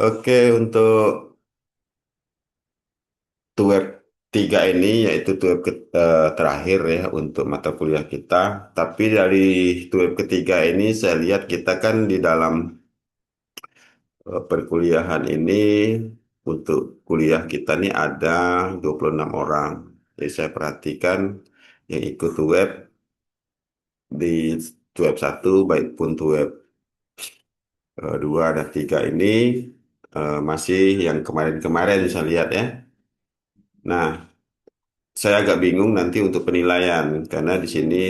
Oke, untuk web 3 ini yaitu web terakhir ya untuk mata kuliah kita. Tapi dari web ketiga ini saya lihat kita kan di dalam perkuliahan ini untuk kuliah kita nih ada 26 orang. Jadi saya perhatikan yang ikut web di web satu baik pun web 2 dan 3 ini masih yang kemarin-kemarin saya lihat ya. Nah, saya agak bingung nanti untuk penilaian karena di sini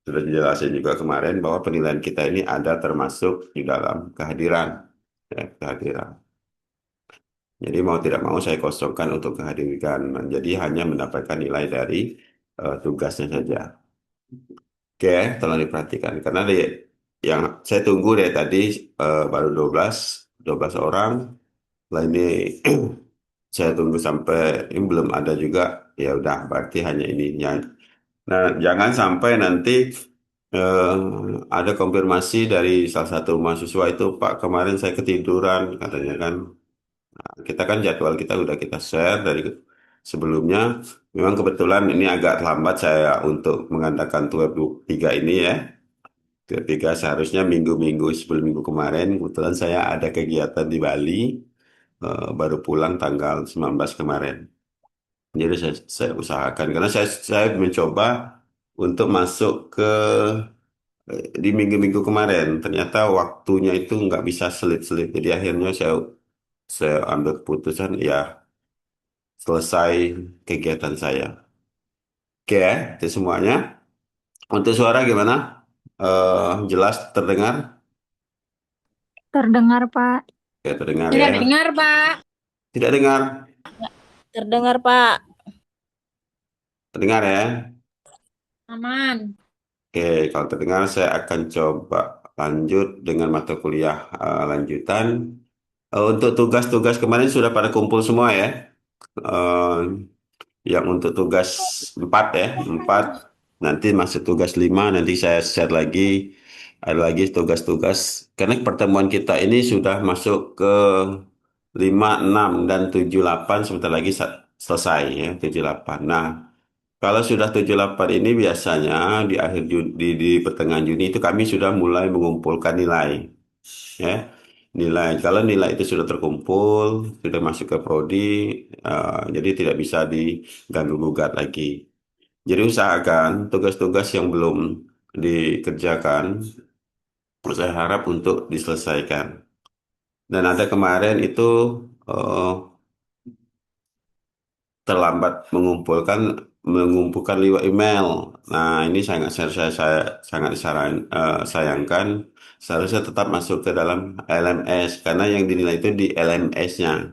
sudah dijelasin juga kemarin bahwa penilaian kita ini ada termasuk di dalam kehadiran, ya, kehadiran. Jadi mau tidak mau saya kosongkan untuk kehadiran. Jadi hanya mendapatkan nilai dari tugasnya saja. Oke, tolong diperhatikan karena yang saya tunggu dari tadi baru 12 orang. Lah ini saya tunggu sampai ini belum ada juga. Ya udah, berarti hanya ini. Nah, jangan sampai nanti eh, ada konfirmasi dari salah satu mahasiswa itu, Pak, kemarin saya ketiduran, katanya kan. Kita kan jadwal kita udah kita share dari sebelumnya. Memang kebetulan ini agak lambat saya untuk mengadakan web 3 ini ya. Ketika seharusnya minggu-minggu sebelum minggu kemarin, kebetulan saya ada kegiatan di Bali, baru pulang tanggal 19 kemarin. Jadi saya usahakan, karena saya mencoba untuk masuk ke di minggu-minggu kemarin. Ternyata waktunya itu nggak bisa selip-selip. Jadi akhirnya saya ambil keputusan ya selesai kegiatan saya. Oke, ya, itu semuanya. Untuk suara gimana? Jelas terdengar? Terdengar, Pak. Ya terdengar ya. Tidak dengar, Pak. Tidak dengar? Terdengar, Pak. Terdengar ya. Aman. Oke, kalau terdengar saya akan coba lanjut dengan mata kuliah lanjutan. Untuk tugas-tugas kemarin sudah pada kumpul semua ya. Eh, yang untuk tugas 4 ya, 4. Nanti masuk tugas 5, nanti saya share lagi. Ada lagi tugas-tugas. Karena pertemuan kita ini sudah masuk ke 5, 6, dan 7, 8. Sebentar lagi selesai ya, 7, 8. Nah, kalau sudah 7, 8 ini biasanya di akhir Juni, di pertengahan Juni itu kami sudah mulai mengumpulkan nilai. Ya, nilai. Kalau nilai itu sudah terkumpul, sudah masuk ke prodi, jadi tidak bisa diganggu gugat lagi. Jadi usahakan tugas-tugas yang belum dikerjakan, saya harap untuk diselesaikan. Dan ada kemarin itu eh, terlambat mengumpulkan lewat email. Nah, ini saya sangat sayangkan. Seharusnya tetap masuk ke dalam LMS karena yang dinilai itu di LMS-nya.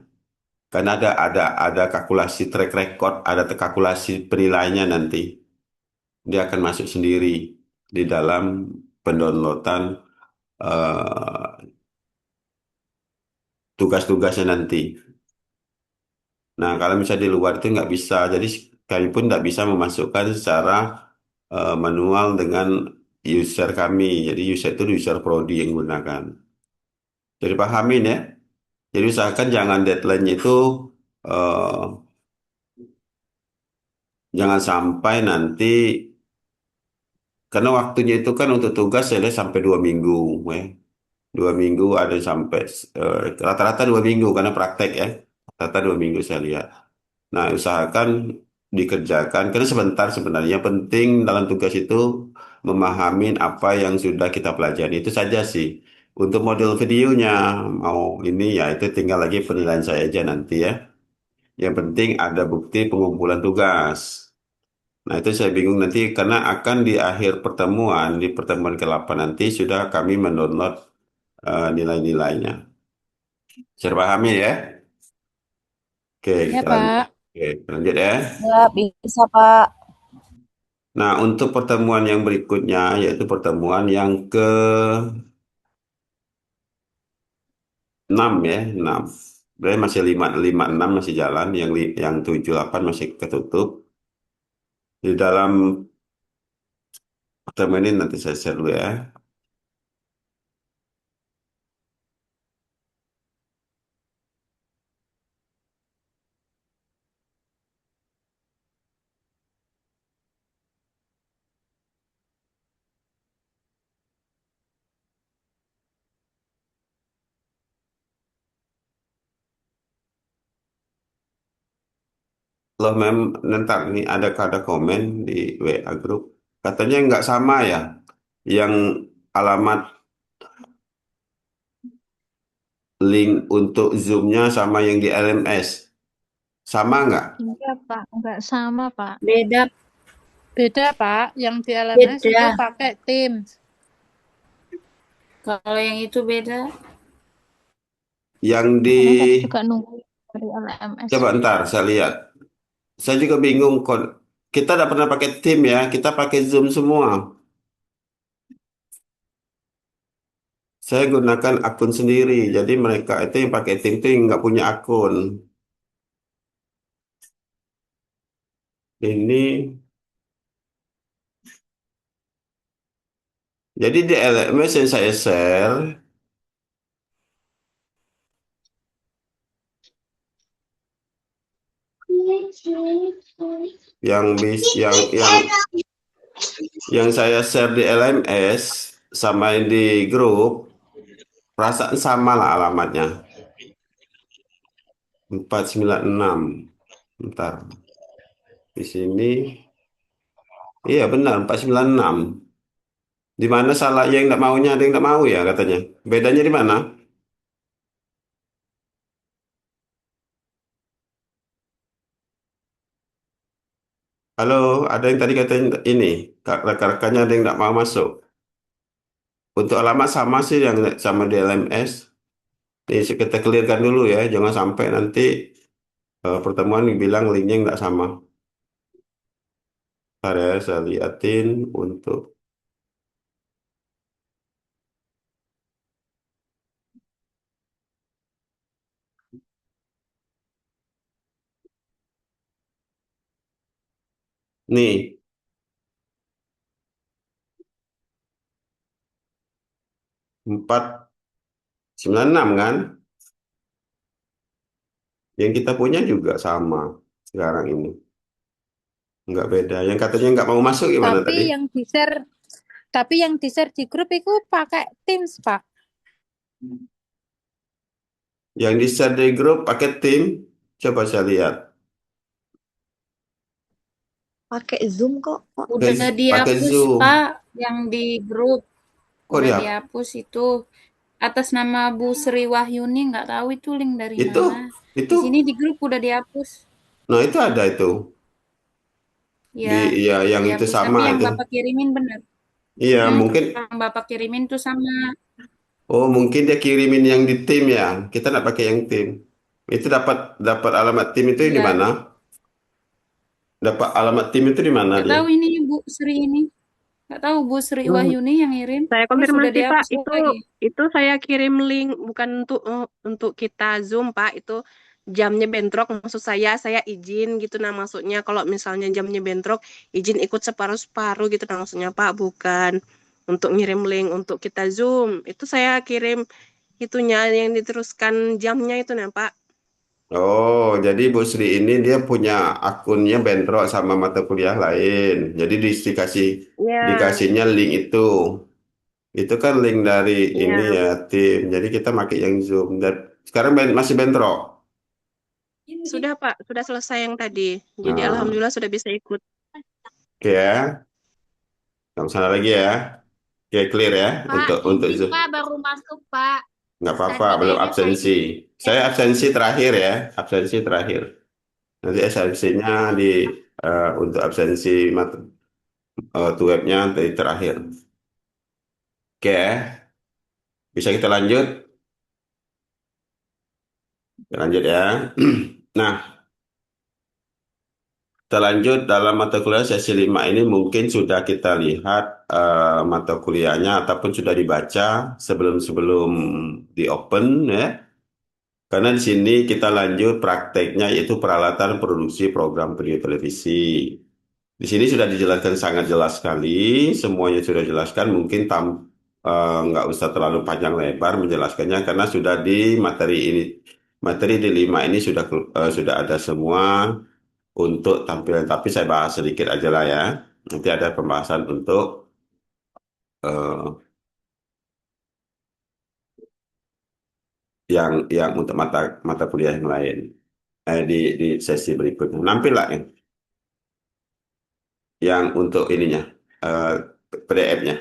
Karena ada kalkulasi track record, ada kalkulasi penilaiannya nanti. Dia akan masuk sendiri di dalam pendownloadan eh, tugas-tugasnya nanti. Nah, kalau misalnya di luar itu nggak bisa. Jadi kami pun nggak bisa memasukkan secara manual dengan user kami. Jadi user itu user Prodi yang gunakan. Jadi pahamin ya. Jadi usahakan jangan deadline-nya itu eh, jangan sampai nanti karena waktunya itu kan untuk tugas saya lihat sampai 2 minggu, ya. 2 minggu ada sampai rata-rata 2 minggu karena praktek ya. Rata-rata 2 minggu saya lihat. Nah, usahakan dikerjakan karena sebentar sebenarnya penting dalam tugas itu memahami apa yang sudah kita pelajari itu saja sih. Untuk model videonya mau ini ya itu tinggal lagi penilaian saya aja nanti ya. Yang penting ada bukti pengumpulan tugas. Nah, itu saya bingung nanti karena akan di akhir pertemuan, di pertemuan ke-8 nanti sudah kami mendownload nilai-nilainya. Saya pahami ya? Oke, Ya, kita lanjut. Pak. Oke, lanjut ya. Ya, bisa, Pak. Nah, untuk pertemuan yang berikutnya, yaitu pertemuan yang ke-6 ya, 6. Berarti masih 5, 5, 6 masih jalan, yang 7, 8 masih ketutup. Di dalam pertemuan ini nanti saya share dulu ya. loh mem, ntar nih ada komen di WA grup. Katanya nggak sama ya, yang alamat link untuk Zoom-nya sama yang di LMS. Sama nggak? Iya, Pak. Nggak sama, Pak. Beda, Beda, Pak. Yang di LMS itu beda. pakai Teams. Kalau yang itu beda. Yang di, Makanya tadi juga nunggu dari LMS. coba ntar saya lihat. Saya juga bingung kok. Kita tidak pernah pakai tim ya, kita pakai Zoom semua. Saya gunakan akun sendiri, jadi mereka itu yang pakai tim itu yang nggak punya akun. Ini, jadi di LMS yang saya share, yang saya share di LMS sama yang di grup, perasaan sama lah alamatnya. 496. Bentar, di sini, iya benar 496. Di mana salah yang nggak maunya ada yang nggak mau ya katanya. Bedanya di mana? Halo, ada yang tadi katanya ini, rekan-rekannya ada yang nggak mau masuk. Untuk alamat sama sih yang sama di LMS. Ini kita clearkan dulu ya, jangan sampai nanti pertemuan bilang linknya nggak sama. Ntar ya, saya liatin untuk nih 496 kan? Yang kita punya juga sama sekarang ini, nggak beda. Yang katanya nggak mau masuk gimana Tapi tadi? yang di-share, tapi yang di-share di grup itu pakai Teams, Pak. Yang di share di grup pakai tim, coba saya lihat. Pakai Zoom kok. Udah Pakai dihapus, Zoom. Pak, yang di grup. Kok Udah dia? dihapus itu. Atas nama Bu Sri Wahyuni, nggak tahu itu link dari Itu, mana. itu. Di sini di grup udah dihapus. Nah itu ada itu. Di, Ya, ya udah yang itu dihapus. sama Tapi yang itu. Bapak kirimin benar. Iya, Mm-mm, mungkin. yang Bapak kirimin tuh sama. Oh, mungkin dia kirimin yang di tim ya. Kita nggak pakai yang tim. Itu dapat dapat alamat tim itu di Iya, mana? Dapat alamat tim itu di mana nggak dia? tahu ini Bu Sri ini. Nggak tahu Bu Sri Hmm, Wahyuni yang ngirim. saya Terus sudah konfirmasi Pak, dihapus lagi. itu saya kirim link bukan untuk kita Zoom Pak, itu jamnya bentrok maksud saya izin gitu nah maksudnya kalau misalnya jamnya bentrok izin ikut separuh-separuh gitu nah maksudnya Pak, bukan untuk ngirim link untuk kita Zoom. Itu saya kirim itunya yang diteruskan jamnya itu nah Pak. Oh, jadi Bu Sri ini dia punya akunnya bentrok sama mata kuliah lain. Jadi dikasih Iya, dikasihnya link itu. Itu kan link dari ini iya. ya tim. Jadi kita pakai yang Zoom. Dan sekarang masih bentrok. Sudah Pak, sudah selesai yang tadi. Jadi Nah, alhamdulillah sudah bisa ikut. oke ya. Yang sana lagi ya. Oke, clear ya Pak, untuk izin Zoom. Pak baru masuk Pak. Nggak apa-apa, Tadi belum kayaknya saya absensi. Saya absensi terakhir ya, absensi terakhir. Nanti absensinya di untuk absensi to webnya dari terakhir. Oke, bisa kita lanjut? Kita lanjut ya. Nah, kita lanjut dalam mata kuliah sesi 5 ini mungkin sudah kita lihat mata kuliahnya ataupun sudah dibaca sebelum-sebelum di open ya. Karena di sini kita lanjut prakteknya yaitu peralatan produksi program video televisi. Di sini sudah dijelaskan sangat jelas sekali, semuanya sudah dijelaskan. Mungkin nggak usah terlalu panjang lebar menjelaskannya karena sudah di materi ini, materi di 5 ini sudah ada semua untuk tampilan. Tapi saya bahas sedikit aja lah ya. Nanti ada pembahasan untuk eh, yang untuk mata mata kuliah yang lain. di sesi berikutnya. Nampil lah yang untuk ininya, eh, PDF-nya.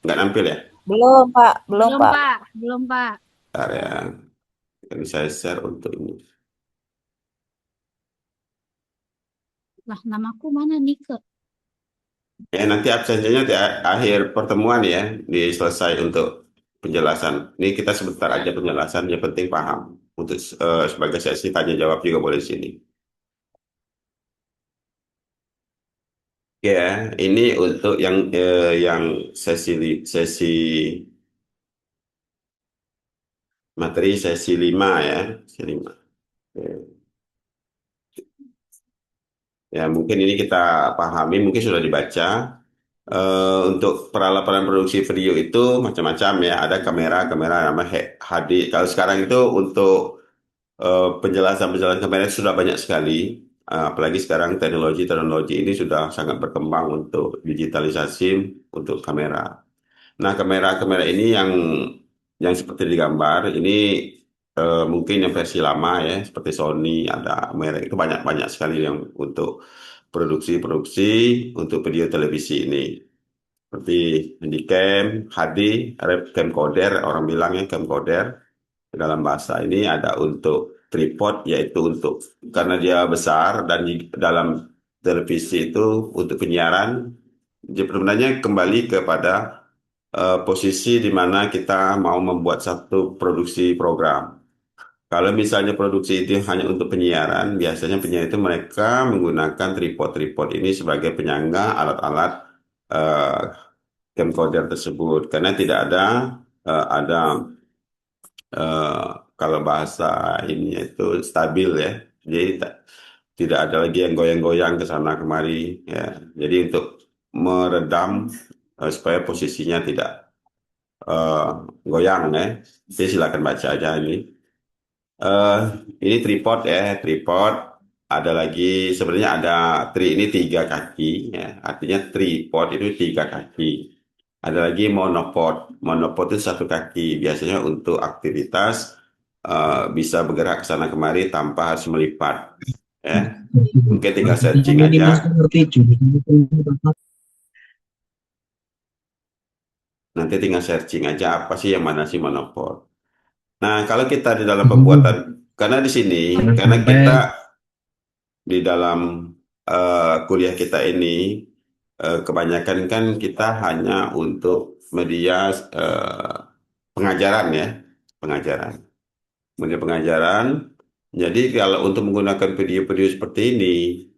Nggak nampil ya? Belum, Pak. Belum, Belum, Pak. Pak. Belum, Pak. Bentar ya. Ini saya share untuk ini. Lah, namaku mana Nike? Ya, nanti absensinya di akhir pertemuan ya, selesai untuk penjelasan. Ini kita sebentar aja penjelasan, yang penting paham. Untuk sebagai sesi tanya jawab juga boleh di sini. Ya, ini untuk yang sesi materi sesi 5 ya, sesi 5. Ya, mungkin ini kita pahami, mungkin sudah dibaca. Untuk peralatan produksi video itu macam-macam ya. Ada kamera nama HD. Kalau sekarang itu untuk penjelasan-penjelasan kamera sudah banyak sekali. Apalagi sekarang teknologi ini sudah sangat berkembang untuk digitalisasi untuk kamera. Nah, kamera-kamera ini yang seperti digambar ini mungkin yang versi lama ya, seperti Sony, ada merek itu banyak sekali yang untuk produksi untuk video televisi ini. Seperti Handycam, HD, ada camcorder, orang bilangnya camcorder. Dalam bahasa ini ada untuk tripod, yaitu untuk karena dia besar dan di dalam televisi itu untuk penyiaran. Jadi sebenarnya kembali kepada posisi di mana kita mau membuat satu produksi program. Kalau misalnya produksi itu hanya untuk penyiaran, biasanya penyiar itu mereka menggunakan tripod ini sebagai penyangga alat-alat eh, camcorder tersebut, karena tidak ada eh, kalau bahasa ini itu stabil ya, jadi tidak ada lagi yang goyang-goyang ke sana kemari ya. Jadi untuk meredam supaya posisinya tidak eh, goyang ya. Jadi silakan baca aja ini. Eh, ini tripod ya, tripod. Ada lagi sebenarnya ada ini 3 kaki ya. Artinya tripod itu 3 kaki. Ada lagi monopod. Monopod itu 1 kaki. Biasanya untuk aktivitas bisa bergerak ke sana kemari tanpa harus melipat. Ya. Mungkin tinggal searching aja. Nanti tinggal searching aja apa sih yang mana sih monopod. Nah, kalau kita di dalam pembuatan, karena di sini, karena kita di dalam kuliah kita ini, kebanyakan kan kita hanya untuk media pengajaran ya, pengajaran. Media pengajaran. Jadi kalau untuk menggunakan video-video seperti ini,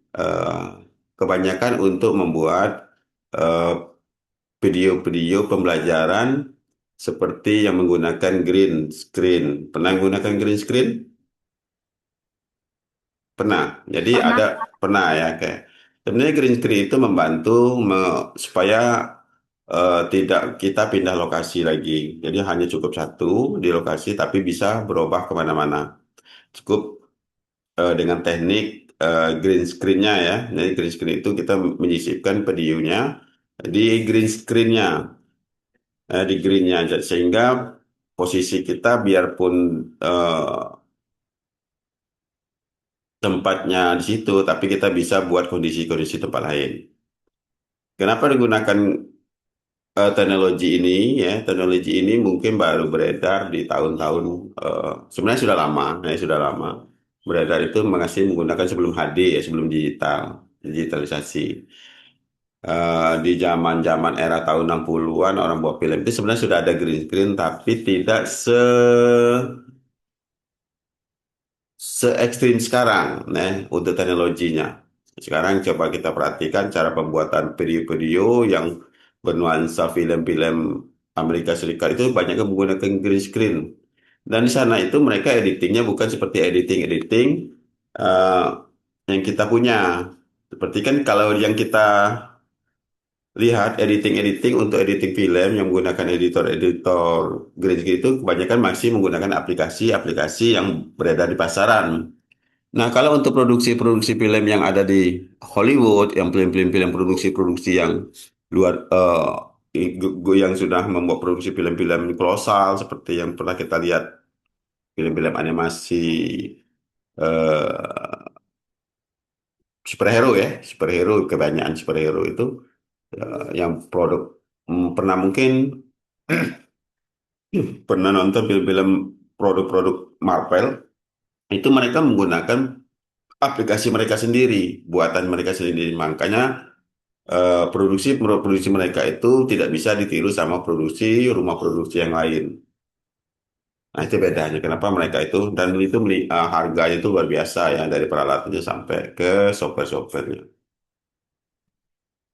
kebanyakan untuk membuat eh, video-video pembelajaran seperti yang menggunakan green screen. Pernah menggunakan green screen? Pernah. Jadi pernah ya kayak. Sebenarnya green screen itu membantu supaya tidak kita pindah lokasi lagi. Jadi hanya cukup satu di lokasi tapi bisa berubah kemana-mana. Cukup dengan teknik green screen-nya ya. Jadi green screen itu kita menyisipkan videonya di green screen-nya. Di green-nya sehingga posisi kita biarpun tempatnya di situ, tapi kita bisa buat kondisi-kondisi tempat lain. Kenapa digunakan teknologi ini? Ya, teknologi ini mungkin baru beredar di tahun-tahun sebenarnya sudah lama, ya sudah lama beredar itu masih menggunakan sebelum HD ya, sebelum digitalisasi. Di zaman-zaman era tahun 60-an orang buat film itu sebenarnya sudah ada green screen tapi tidak se ekstrim sekarang untuk teknologinya. Sekarang coba kita perhatikan cara pembuatan video-video yang bernuansa film-film Amerika Serikat itu banyak yang menggunakan green screen. Dan di sana itu mereka editingnya bukan seperti editing yang kita punya. Seperti kan kalau yang kita lihat editing untuk editing film yang menggunakan editor green screen itu kebanyakan masih menggunakan aplikasi-aplikasi yang beredar di pasaran. Nah, kalau untuk produksi-produksi film yang ada di Hollywood, yang film produksi-produksi yang luar yang sudah membuat produksi film-film kolosal seperti yang pernah kita lihat film-film animasi superhero ya, superhero, kebanyakan superhero itu yang produk pernah mungkin pernah nonton film-film produk-produk Marvel itu mereka menggunakan aplikasi mereka sendiri, buatan mereka sendiri. Makanya produksi mereka itu tidak bisa ditiru sama rumah produksi yang lain. Nah, itu bedanya. Kenapa mereka itu dan itu harganya itu luar biasa ya dari peralatannya sampai ke software-softwarenya.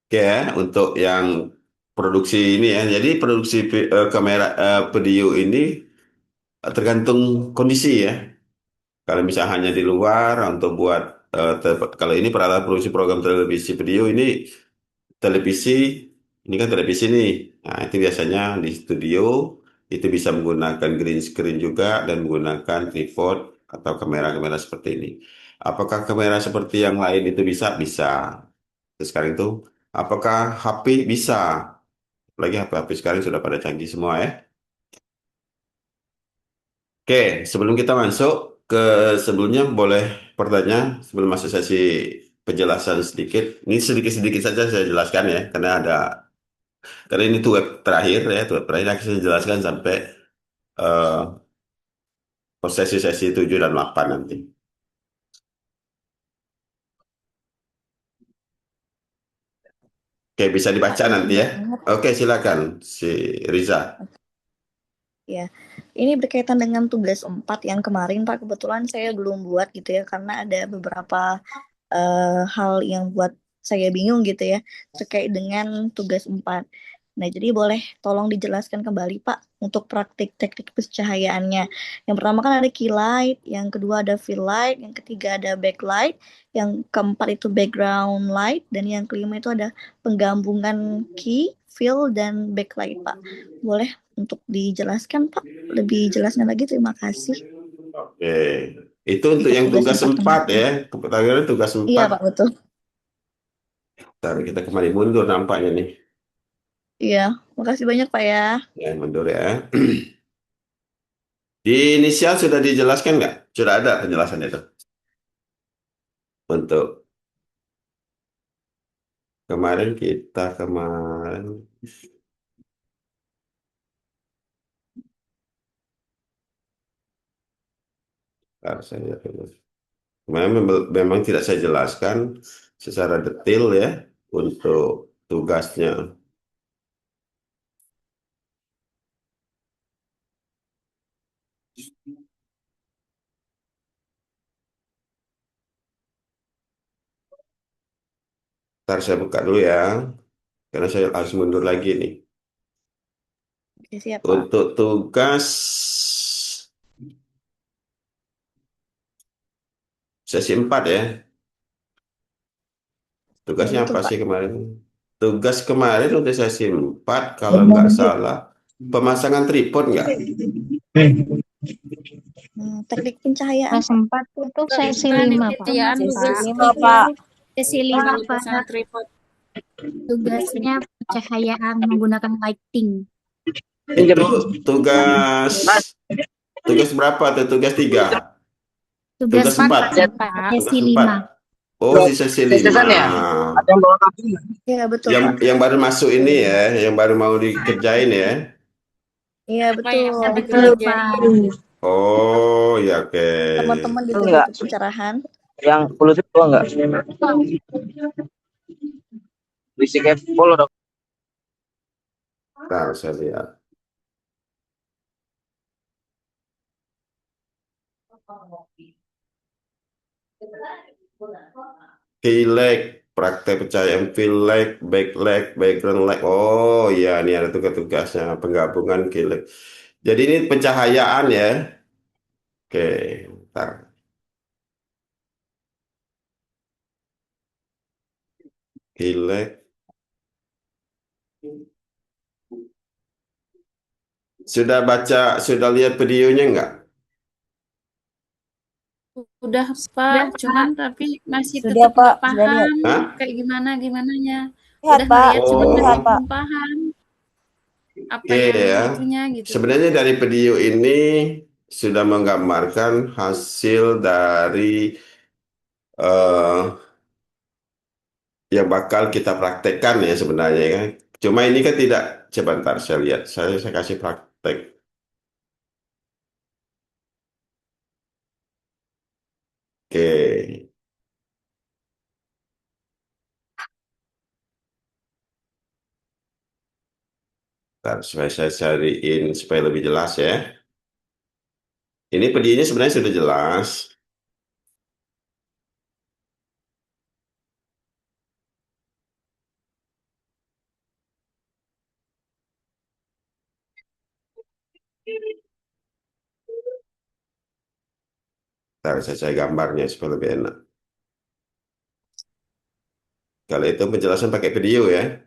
Oke ya, untuk yang produksi ini ya. Jadi produksi kamera video ini tergantung kondisi ya. Kalau misalnya hanya di luar untuk buat kalau ini peralatan produksi program televisi video ini televisi ini kan televisi nih. Nah, itu biasanya di studio itu bisa menggunakan green screen juga dan menggunakan tripod atau kamera-kamera seperti ini. Apakah kamera seperti yang lain itu bisa? Bisa. Terus sekarang itu apakah HP bisa? Lagi HP-HP sekarang sudah pada canggih semua ya. Oke, sebelum kita masuk ke sebelumnya boleh pertanyaan sebelum masuk sesi penjelasan sedikit. Ini sedikit-sedikit saja saya jelaskan ya, karena ini tuh web terakhir ya, tuh web terakhir akan saya jelaskan sampai eh sesi-sesi 7 dan 8 nanti. Oke, bisa dibaca nanti ya. Oke, silakan si Riza. Ya, ini berkaitan dengan tugas 4 yang kemarin Pak, kebetulan saya belum buat gitu ya, karena ada beberapa hal yang buat saya bingung gitu ya, terkait dengan tugas 4. Nah, jadi boleh tolong dijelaskan kembali Pak, untuk praktik teknik pencahayaannya. Yang pertama kan ada key light, yang kedua ada fill light, yang ketiga ada backlight, yang keempat itu background light, dan yang kelima itu ada penggabungan key, fill, dan backlight Pak. Boleh untuk dijelaskan Pak lebih jelasnya lagi, terima kasih. Oke, itu untuk yang tugas 4 ya. Pertanyaannya tugas 4. Iya Pak, betul. Ntar kita kembali mundur nampaknya nih. Iya, makasih banyak Pak ya. Ya, mundur ya. Di inisial sudah dijelaskan nggak? Sudah ada penjelasan itu. Untuk kemarin saya lihat dulu. Memang tidak saya jelaskan secara detail ya untuk tugasnya. Ntar saya buka dulu ya, karena saya harus mundur lagi nih. Oke, siap Pak. Untuk tugas sesi 4 ya. Tugasnya Betul, apa Pak. sih kemarin? Tugas kemarin untuk sesi 4 kalau nggak salah pemasangan tripod nggak? Teknik pencahayaan Kelas 4 itu sesi Bukan, 5, Pak. pencahayaan tugas Pak. Sesi 5, tinggal pasang Pak. tripod. Tugasnya pencahayaan menggunakan lighting. Itu tugas berapa tuh? Tugas 3? Tugas Tugas 4? Pak. Sesi Tugas 5. 5. Oh, di sesi 5. Ada yang bawa kaki? Iya, betul Yang Pak. yang baru masuk ini ya, yang baru mau dikerjain ya. Iya, betul. Yang Betul, Pak. Oh, ya oke. Teman-teman gitu Enggak. untuk pencerahan. Yang polusi tua enggak? Listriknya full udah. Nah, saya lihat. Pilek, praktek pencahayaan pilek, backlight, background light. Oh iya, ini ada tugas-tugasnya penggabungan pilek. Jadi ini pencahayaan ya. Oke, ntar. Pilek. Sudah lihat videonya enggak? Udah Pak, cuman tapi masih Sudah, tetap Pak. nggak Sudah lihat. paham Hah? kayak gimananya. Lihat, Udah Pak. ngeliat cuman Oh. masih Lihat, Pak. belum paham apa Oke yang ya. itunya gitu. Sebenarnya dari video ini sudah menggambarkan hasil dari eh, yang bakal kita praktekkan ya sebenarnya kan. Cuma ini kan tidak, sebentar saya lihat, saya kasih praktek. Oke, ntar saya cariin supaya lebih jelas ya. Ini videonya sebenarnya sudah jelas. Ntar saya cari gambarnya supaya lebih enak. Kalau itu penjelasan pakai video ya.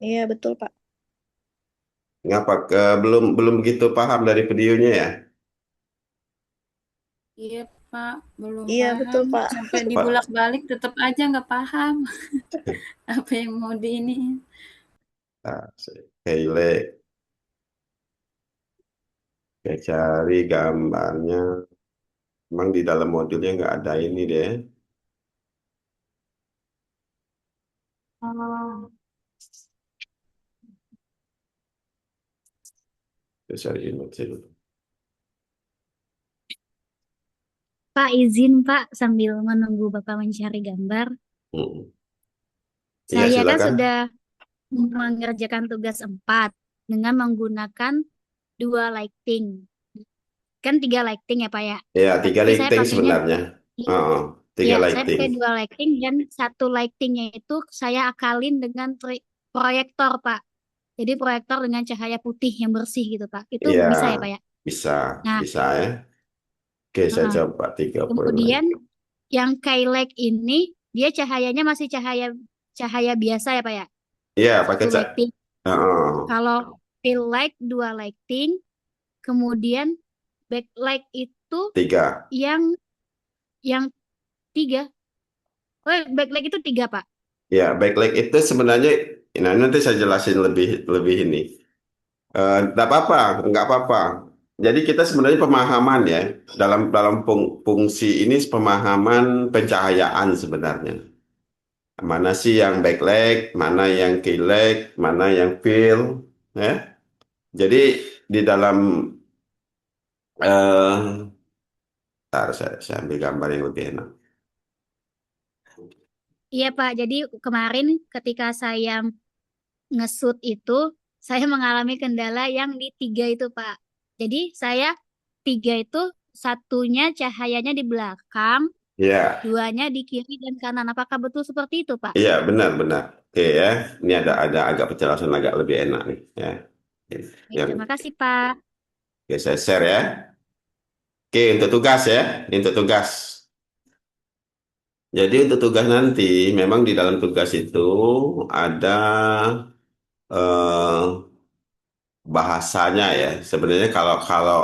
Iya, betul, Pak. Ngapa belum belum begitu paham dari videonya ya? Iya, Pak, belum Iya, betul, paham. Pak. Sampai Pak, dibulak-balik tetap aja nggak paham apa yang mau di ini. Kayak cari gambarnya. Emang di dalam modulnya nggak ada ini deh. Saya cari image dulu. Pak, izin Pak sambil menunggu Bapak mencari gambar. Hmm. Iya, Saya kan silakan. sudah mengerjakan tugas 4 dengan menggunakan 2 lighting. Kan 3 lighting ya Pak ya. Ya, 3 Tapi saya lighting pakainya sebenarnya. Oh, 3 ya, saya lighting. pakai 2 lighting dan 1 lightingnya itu saya akalin dengan proyektor Pak. Jadi proyektor dengan cahaya putih yang bersih gitu Pak. Itu Iya, bisa ya Pak ya. bisa, Nah, bisa ya. Oke, saya heeh. coba 30 Kemudian yang Kailek ini dia cahayanya masih cahaya biasa ya Pak ya. Iya, pakai 1 lighting. oh, Kalau fill light 2 lighting, kemudian backlight itu 3. yang 3. Oh, backlight itu 3 Pak. Ya, backlight itu sebenarnya, nah nanti saya jelasin lebih lebih ini. Nggak apa-apa, nggak apa-apa. Jadi kita sebenarnya pemahaman ya dalam dalam fungsi ini pemahaman pencahayaan sebenarnya. Mana sih yang backlight, mana yang keylight, mana yang fill, ya. Jadi di dalam ntar saya ambil gambar yang lebih enak. Iya Pak, jadi kemarin ketika saya nge-shoot itu, saya mengalami kendala yang di 3 itu Pak. Jadi saya 3 itu satunya cahayanya di belakang, Ya, 2-nya di kiri dan kanan. Apakah betul seperti itu Pak? iya benar-benar. Oke ya, ini ada agak penjelasan agak lebih enak nih ya. Baik, Yang terima kasih Pak. Oke, saya share ya. Oke, untuk tugas ya, ini untuk tugas. Jadi untuk tugas nanti, memang di dalam tugas itu ada eh, bahasanya ya. Sebenarnya kalau kalau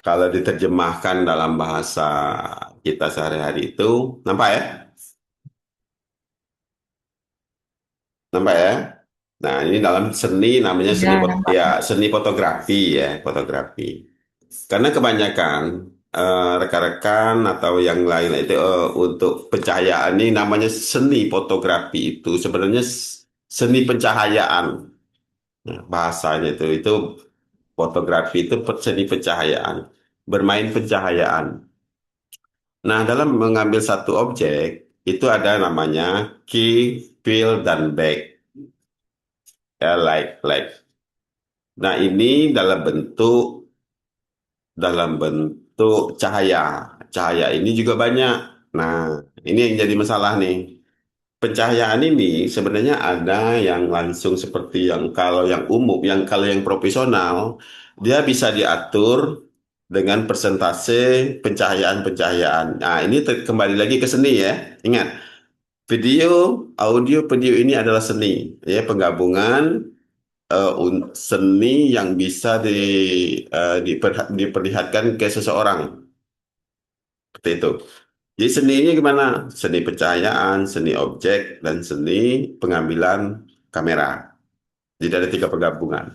kalau diterjemahkan dalam bahasa kita sehari-hari itu, nampak ya? Nampak ya? Nah, ini dalam seni namanya Udah nampak. ya seni fotografi ya, fotografi. Karena kebanyakan rekan-rekan atau yang lain itu untuk pencahayaan ini namanya seni fotografi itu sebenarnya seni pencahayaan. Nah, bahasanya itu fotografi itu seni pencahayaan, bermain pencahayaan. Nah, dalam mengambil satu objek itu ada namanya key, fill, dan back. Ya, light. Nah, ini dalam bentuk cahaya. Cahaya ini juga banyak. Nah, ini yang jadi masalah nih. Pencahayaan ini sebenarnya ada yang langsung seperti yang kalau yang umum, kalau yang profesional, dia bisa diatur dengan persentase pencahayaan-pencahayaan. Nah, ini kembali lagi ke seni ya. Ingat, audio, video ini adalah seni, ya penggabungan seni yang bisa diperlihatkan ke seseorang. Seperti itu. Jadi seni ini gimana? Seni pencahayaan, seni objek, dan seni pengambilan kamera. Jadi ada 3 penggabungan.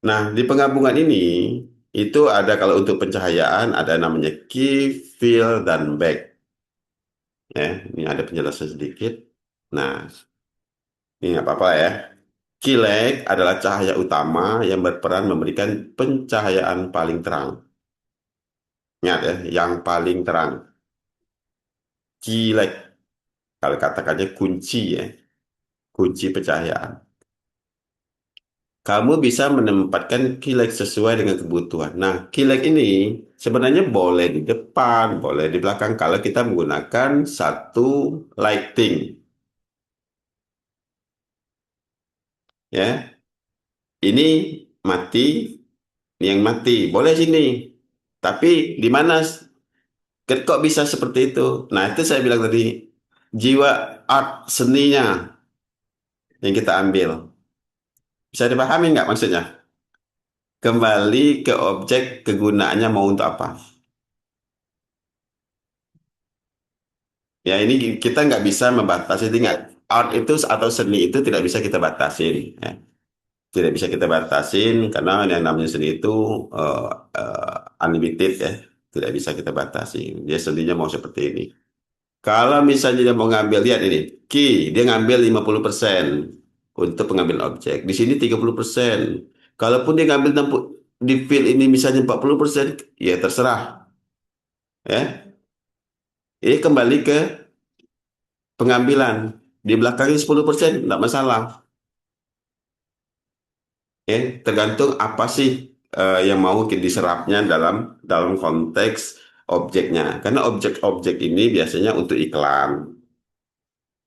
Nah, di penggabungan ini, itu ada kalau untuk pencahayaan ada namanya key, fill, dan back. Ini ada penjelasan sedikit. Nah, ini nggak apa-apa ya. Key light adalah cahaya utama yang berperan memberikan pencahayaan paling terang. Ingat ya, yang paling terang. Key light, kalau katakannya kunci ya, kunci pencahayaan. Kamu bisa menempatkan key light sesuai dengan kebutuhan. Nah, key light ini sebenarnya boleh di depan, boleh di belakang kalau kita menggunakan satu lighting. Ya, ini mati, ini yang mati, boleh sini. Tapi di mana kok bisa seperti itu? Nah, itu saya bilang tadi, jiwa art seninya yang kita ambil. Bisa dipahami nggak maksudnya? Kembali ke objek, kegunaannya mau untuk apa? Ya, ini kita nggak bisa membatasi. Ingat, art itu atau seni itu tidak bisa kita batasin. Ya. Tidak bisa kita batasin karena yang namanya seni itu unlimited ya. Tidak bisa kita batasi. Dia seninya mau seperti ini. Kalau misalnya dia mau ngambil, lihat ini, key, dia ngambil 50% untuk pengambil objek. Di sini 30%. Kalaupun dia ngambil di field ini misalnya 40%, ya terserah. Ya. Ini kembali ke pengambilan. Di belakangnya 10%, tidak masalah. Ya, tergantung apa sih yang mau diserapnya dalam konteks objeknya. Karena objek-objek ini biasanya untuk iklan.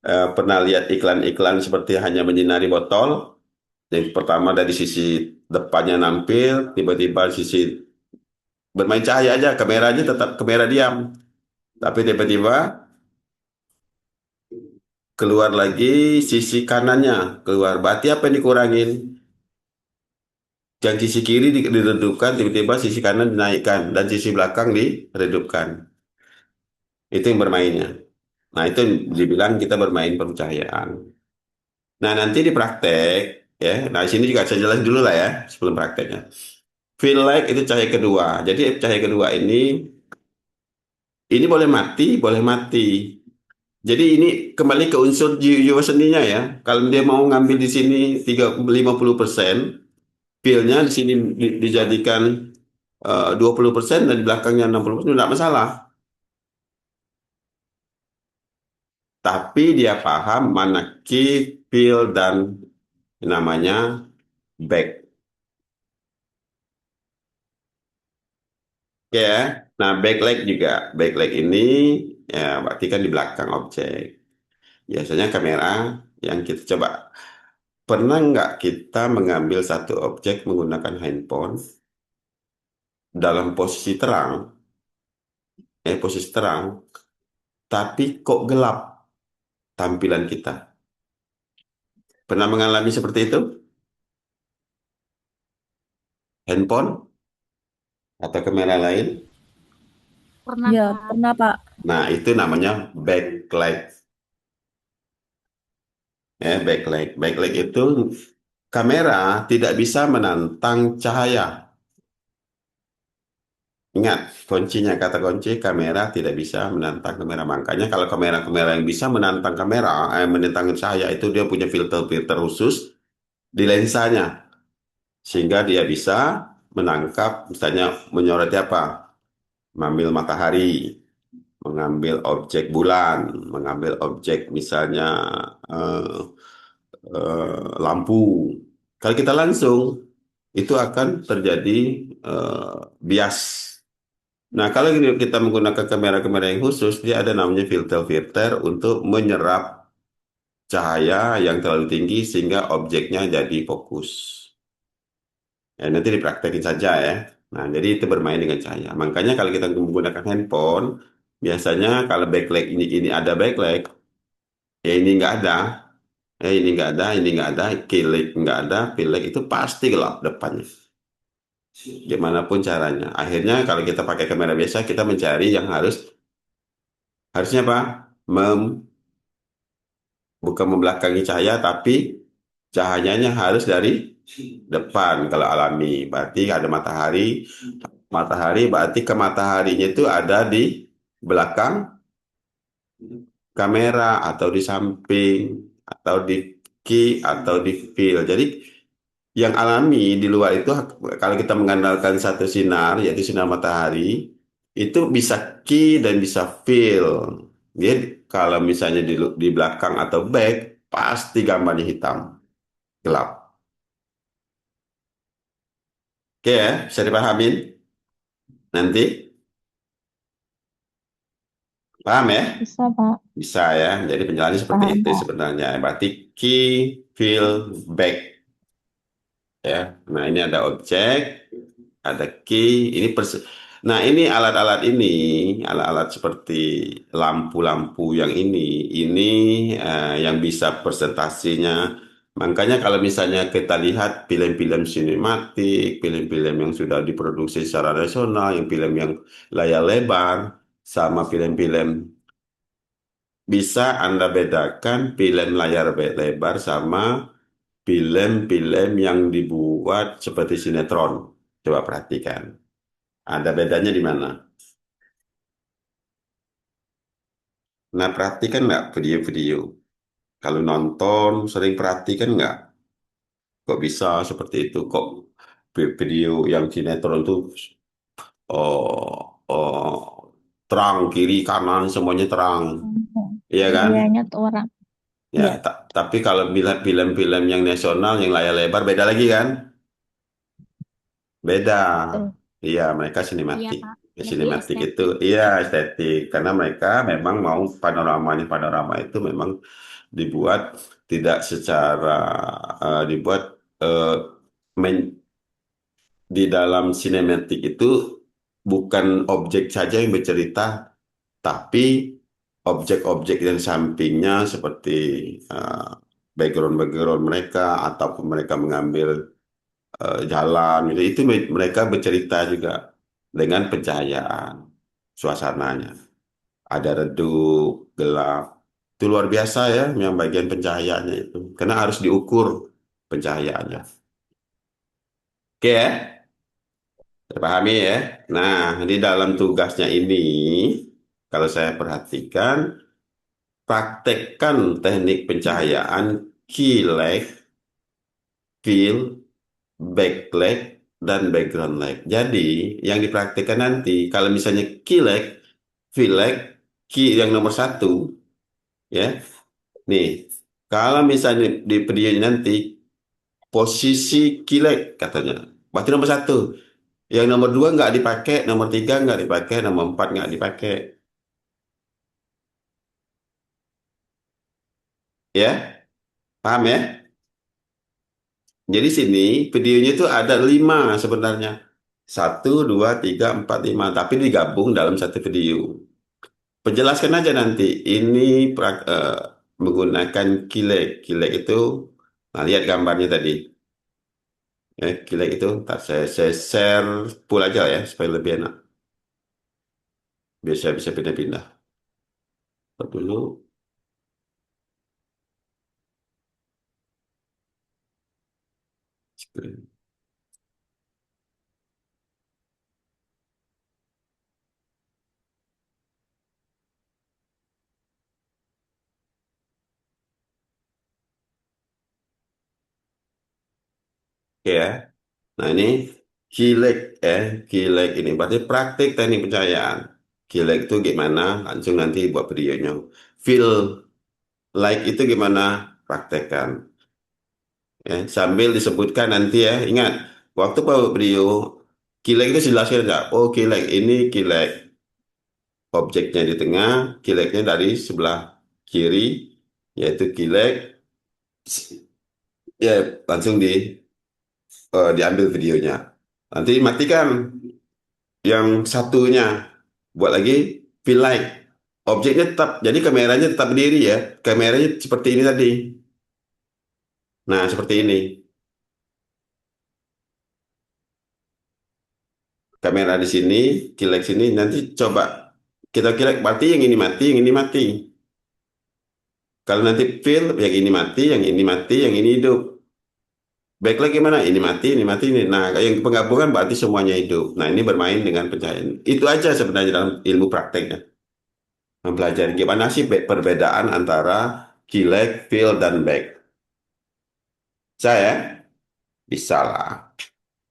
Pernah lihat iklan-iklan seperti hanya menyinari botol? Yang pertama dari sisi depannya nampil, tiba-tiba sisi bermain cahaya aja, kameranya tetap kamera diam. Tapi tiba-tiba keluar lagi sisi kanannya, keluar. Berarti apa yang dikurangin? Yang sisi kiri diredupkan, tiba-tiba sisi kanan dinaikkan, dan sisi belakang diredupkan. Itu yang bermainnya. Nah, itu yang dibilang kita bermain pencahayaan. Nah, nanti di praktek, ya. Nah, di sini juga saya jelasin dulu lah ya, sebelum prakteknya. Fill light itu cahaya kedua. Jadi cahaya kedua ini boleh mati, boleh mati. Jadi ini kembali ke unsur jiwa seninya ya. Kalau dia mau ngambil di sini 50%, fillnya di sini dijadikan 20% dan di belakangnya 60%, tidak masalah. Tapi dia paham mana key, fill, dan namanya back. Oke ya. Nah, backlight juga. Backlight ini ya berarti kan di belakang objek. Biasanya kamera yang kita coba. Pernah nggak kita mengambil satu objek menggunakan handphone dalam posisi terang, tapi kok gelap tampilan kita? Pernah mengalami seperti itu? Handphone atau kamera lain? Pernah, Ya, Pak. pernah Pak. Nah, itu namanya backlight. Backlight. Backlight itu kamera tidak bisa menantang cahaya. Ingat, kuncinya, kata kunci, kamera tidak bisa menantang kamera. Makanya kalau kamera-kamera yang bisa menantang menantang cahaya itu dia punya filter-filter khusus di lensanya. Sehingga dia bisa menangkap, misalnya menyoroti apa? Mengambil matahari, mengambil objek bulan, mengambil objek misalnya lampu. Kalau kita langsung, itu akan terjadi bias. Nah, kalau kita menggunakan kamera-kamera yang khusus, dia ada namanya filter-filter untuk menyerap cahaya yang terlalu tinggi sehingga objeknya jadi fokus. Ya, nanti dipraktekin saja ya. Nah, jadi itu bermain dengan cahaya. Makanya kalau kita menggunakan handphone, biasanya kalau backlight ini ada backlight, ya ini nggak ada. Ini nggak ada, ini nggak ada, keylight nggak ada, fill-light itu pasti gelap depannya. Gimana pun caranya. Akhirnya kalau kita pakai kamera biasa, kita mencari yang harusnya apa? Bukan membelakangi cahaya, tapi cahayanya harus dari depan kalau alami. Berarti ada matahari, berarti ke mataharinya itu ada di belakang kamera atau di samping atau di key atau di fill. Jadi yang alami di luar itu kalau kita mengandalkan satu sinar yaitu sinar matahari itu bisa key dan bisa fill. Dia kalau misalnya di belakang atau back pasti gambarnya hitam gelap. Oke ya, bisa dipahamin? Nanti paham ya? Bisa, Pak. Bisa ya. Jadi penjelasannya seperti Paham, itu Pak. sebenarnya. Berarti key, fill, back ya. Nah, ini ada objek, ada key, nah, ini alat-alat seperti lampu-lampu yang ini yang bisa presentasinya. Makanya kalau misalnya kita lihat film-film sinematik, film-film yang sudah diproduksi secara nasional, yang film yang layar lebar, sama film-film bisa Anda bedakan film layar lebar sama film-film yang dibuat seperti sinetron. Coba perhatikan. Ada bedanya di mana? Nah, perhatikan nggak video-video? Kalau nonton, sering perhatikan nggak? Kok bisa seperti itu? Kok video yang sinetron itu oh, oh, terang, kiri, kanan, semuanya terang. Iya kan? Iya, ingat orang. Ya, Iya. tapi kalau film-film yang nasional, yang layar lebar, beda lagi kan? Beda. Betul. Iya, mereka Iya, sinematik. Pak. Ya, Lebih sinematik itu, estetik. iya estetik. Karena mereka memang mau panorama itu memang dibuat tidak secara dibuat eh, men- di dalam sinematik itu bukan objek saja yang bercerita, tapi objek-objek yang sampingnya seperti eh, background-background mereka ataupun mereka mengambil jalan itu mereka bercerita juga dengan pencahayaan suasananya ada redup gelap itu luar biasa ya yang bagian pencahayaannya itu karena harus diukur pencahayaannya oke ya terpahami ya nah di dalam tugasnya ini kalau saya perhatikan praktekkan teknik pencahayaan key light fill backlight dan background light. Jadi, yang dipraktikkan nanti, kalau misalnya key light, fill light, key yang nomor satu, ya. Nih, kalau misalnya di video nanti, posisi key light katanya. Berarti nomor satu. Yang nomor dua nggak dipakai, nomor tiga nggak dipakai, nomor empat nggak dipakai. Ya, paham ya? Jadi sini videonya itu ada 5 sebenarnya. 1, 2, 3, 4, 5. Tapi digabung dalam satu video. Penjelaskan aja nanti. Ini menggunakan kilek. Kilek itu, nah lihat gambarnya tadi. Ya, kilek itu, ntar saya share full aja ya, supaya lebih enak. Biar saya bisa pindah-pindah. Stop dulu. Oke ya. Nah ini kilek ya, kilek ini berarti praktik teknik pencahayaan. Kilek itu gimana? Langsung nanti buat videonya. Feel like itu gimana? Praktekkan. Ya, sambil disebutkan nanti ya, ingat waktu buat video kilek itu jelaskan nggak? Oh kilek ini kilek objeknya di tengah, kileknya dari sebelah kiri, yaitu kilek ya langsung diambil videonya. Nanti matikan yang satunya, buat lagi fill light. Objeknya tetap, jadi kameranya tetap berdiri ya. Kameranya seperti ini tadi. Nah, seperti ini. Kamera di sini, kilek sini. Nanti coba kita kilek, berarti yang ini mati, yang ini mati. Kalau nanti fill, yang ini mati, yang ini mati, yang ini hidup. Backlight gimana? Ini mati, ini mati, ini. Nah, yang penggabungan berarti semuanya hidup. Nah, ini bermain dengan pencahayaan. Itu aja sebenarnya dalam ilmu prakteknya. Mempelajari gimana sih perbedaan antara kilat, fill, dan back. Saya bisa lah.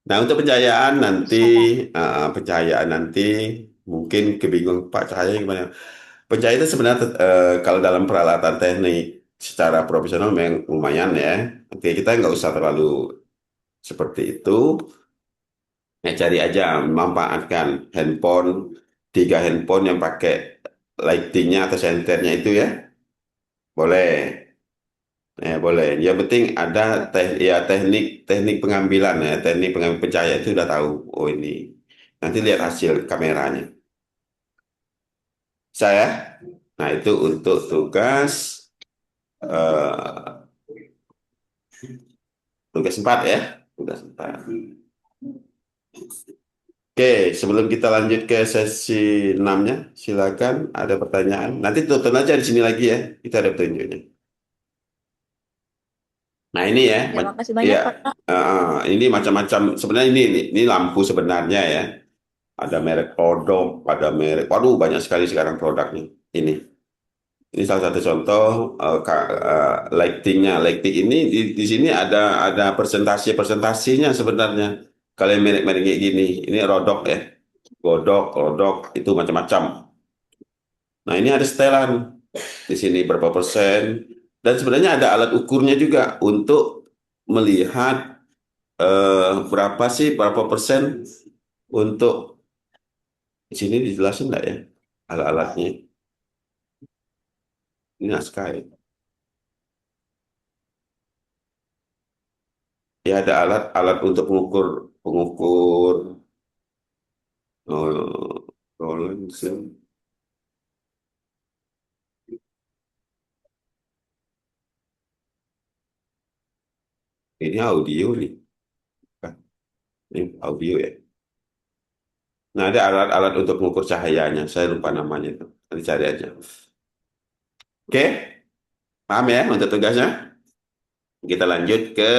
Nah, untuk pencahayaan nanti mungkin kebingungan Pak Cahaya gimana? Pencahayaan itu sebenarnya kalau dalam peralatan teknik secara profesional memang lumayan ya. Oke, kita nggak usah terlalu seperti itu. Ya, cari aja memanfaatkan tiga handphone yang pakai lightingnya atau senternya itu ya, boleh. Ya, boleh. Yang penting ada teknik teknik pengambilan ya, teknik pengambil pencahayaan itu udah tahu. Oh ini. Nanti lihat hasil kameranya. Saya. Nah itu untuk eh, tugas 4 ya. Tugas 4. Oke, sebelum kita lanjut ke sesi 6-nya, silakan ada pertanyaan. Nanti tonton aja di sini lagi ya. Kita ada petunjuknya. Nah ini ya, Terima kasih banyak, Pak. ini macam-macam. Sebenarnya ini lampu sebenarnya ya. Ada merek Odom, ada merek, waduh banyak sekali sekarang produknya. Ini salah satu contoh lightingnya. Lighting ini di sini ada presentasinya sebenarnya. Kalau yang merek-merek kayak gini, ini Rodok ya, Rodok itu macam-macam. Nah ini ada setelan di sini berapa persen, dan sebenarnya ada alat ukurnya juga untuk melihat berapa persen untuk di sini dijelasin nggak ya alat-alatnya. Ini naskah ya. Ya ada alat untuk pengukur pengukur toleransi. Ini audio nih. Ini audio ya. Nah ada alat-alat untuk mengukur cahayanya. Saya lupa namanya itu. Nanti cari aja. Oke, paham ya untuk tugasnya? Kita lanjut ke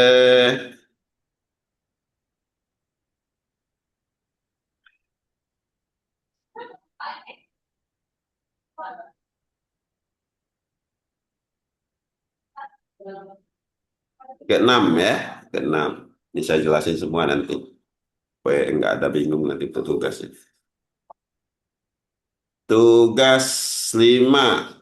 6 ya. Ke-6. Ini saya jelasin semua nanti. Supaya nggak ada bingung nanti untuk tugasnya. Tugas 5.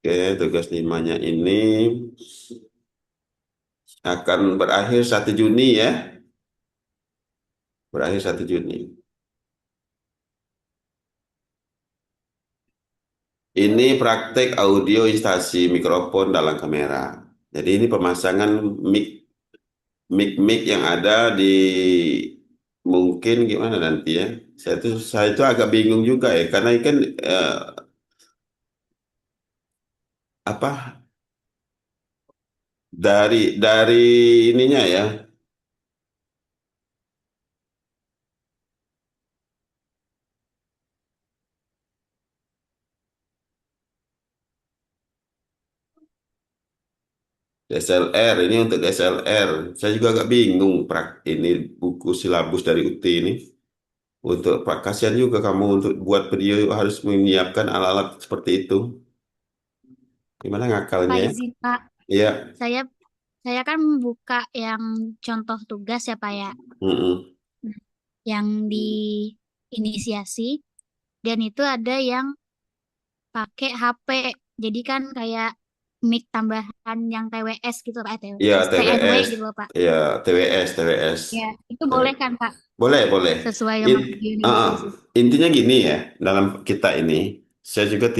Oke, tugas 5-nya ini akan berakhir 1 Juni ya. Berakhir 1 Juni. Ini praktek audio instalasi mikrofon dalam kamera. Jadi ini pemasangan mic yang ada di mungkin gimana nanti ya. Saya itu agak bingung juga ya karena ini kan apa dari ininya ya. DSLR ini untuk DSLR. Saya juga agak bingung ini buku silabus dari UT ini. Untuk Pak kasihan juga kamu untuk buat video harus menyiapkan alat-alat seperti itu. Gimana Pak ngakalnya ya? izin Pak, Iya. saya kan buka yang contoh tugas ya Pak ya, Mm-mm. yang diinisiasi, dan itu ada yang pakai HP, jadi kan kayak mic tambahan yang TWS gitu Pak, Iya, TWS, TNW TWS. gitu loh Pak. Iya, TWS. Ya, itu boleh kan Pak, Boleh. sesuai dengan In- video ah, inisiasi. intinya gini ya, dalam kita ini, saya juga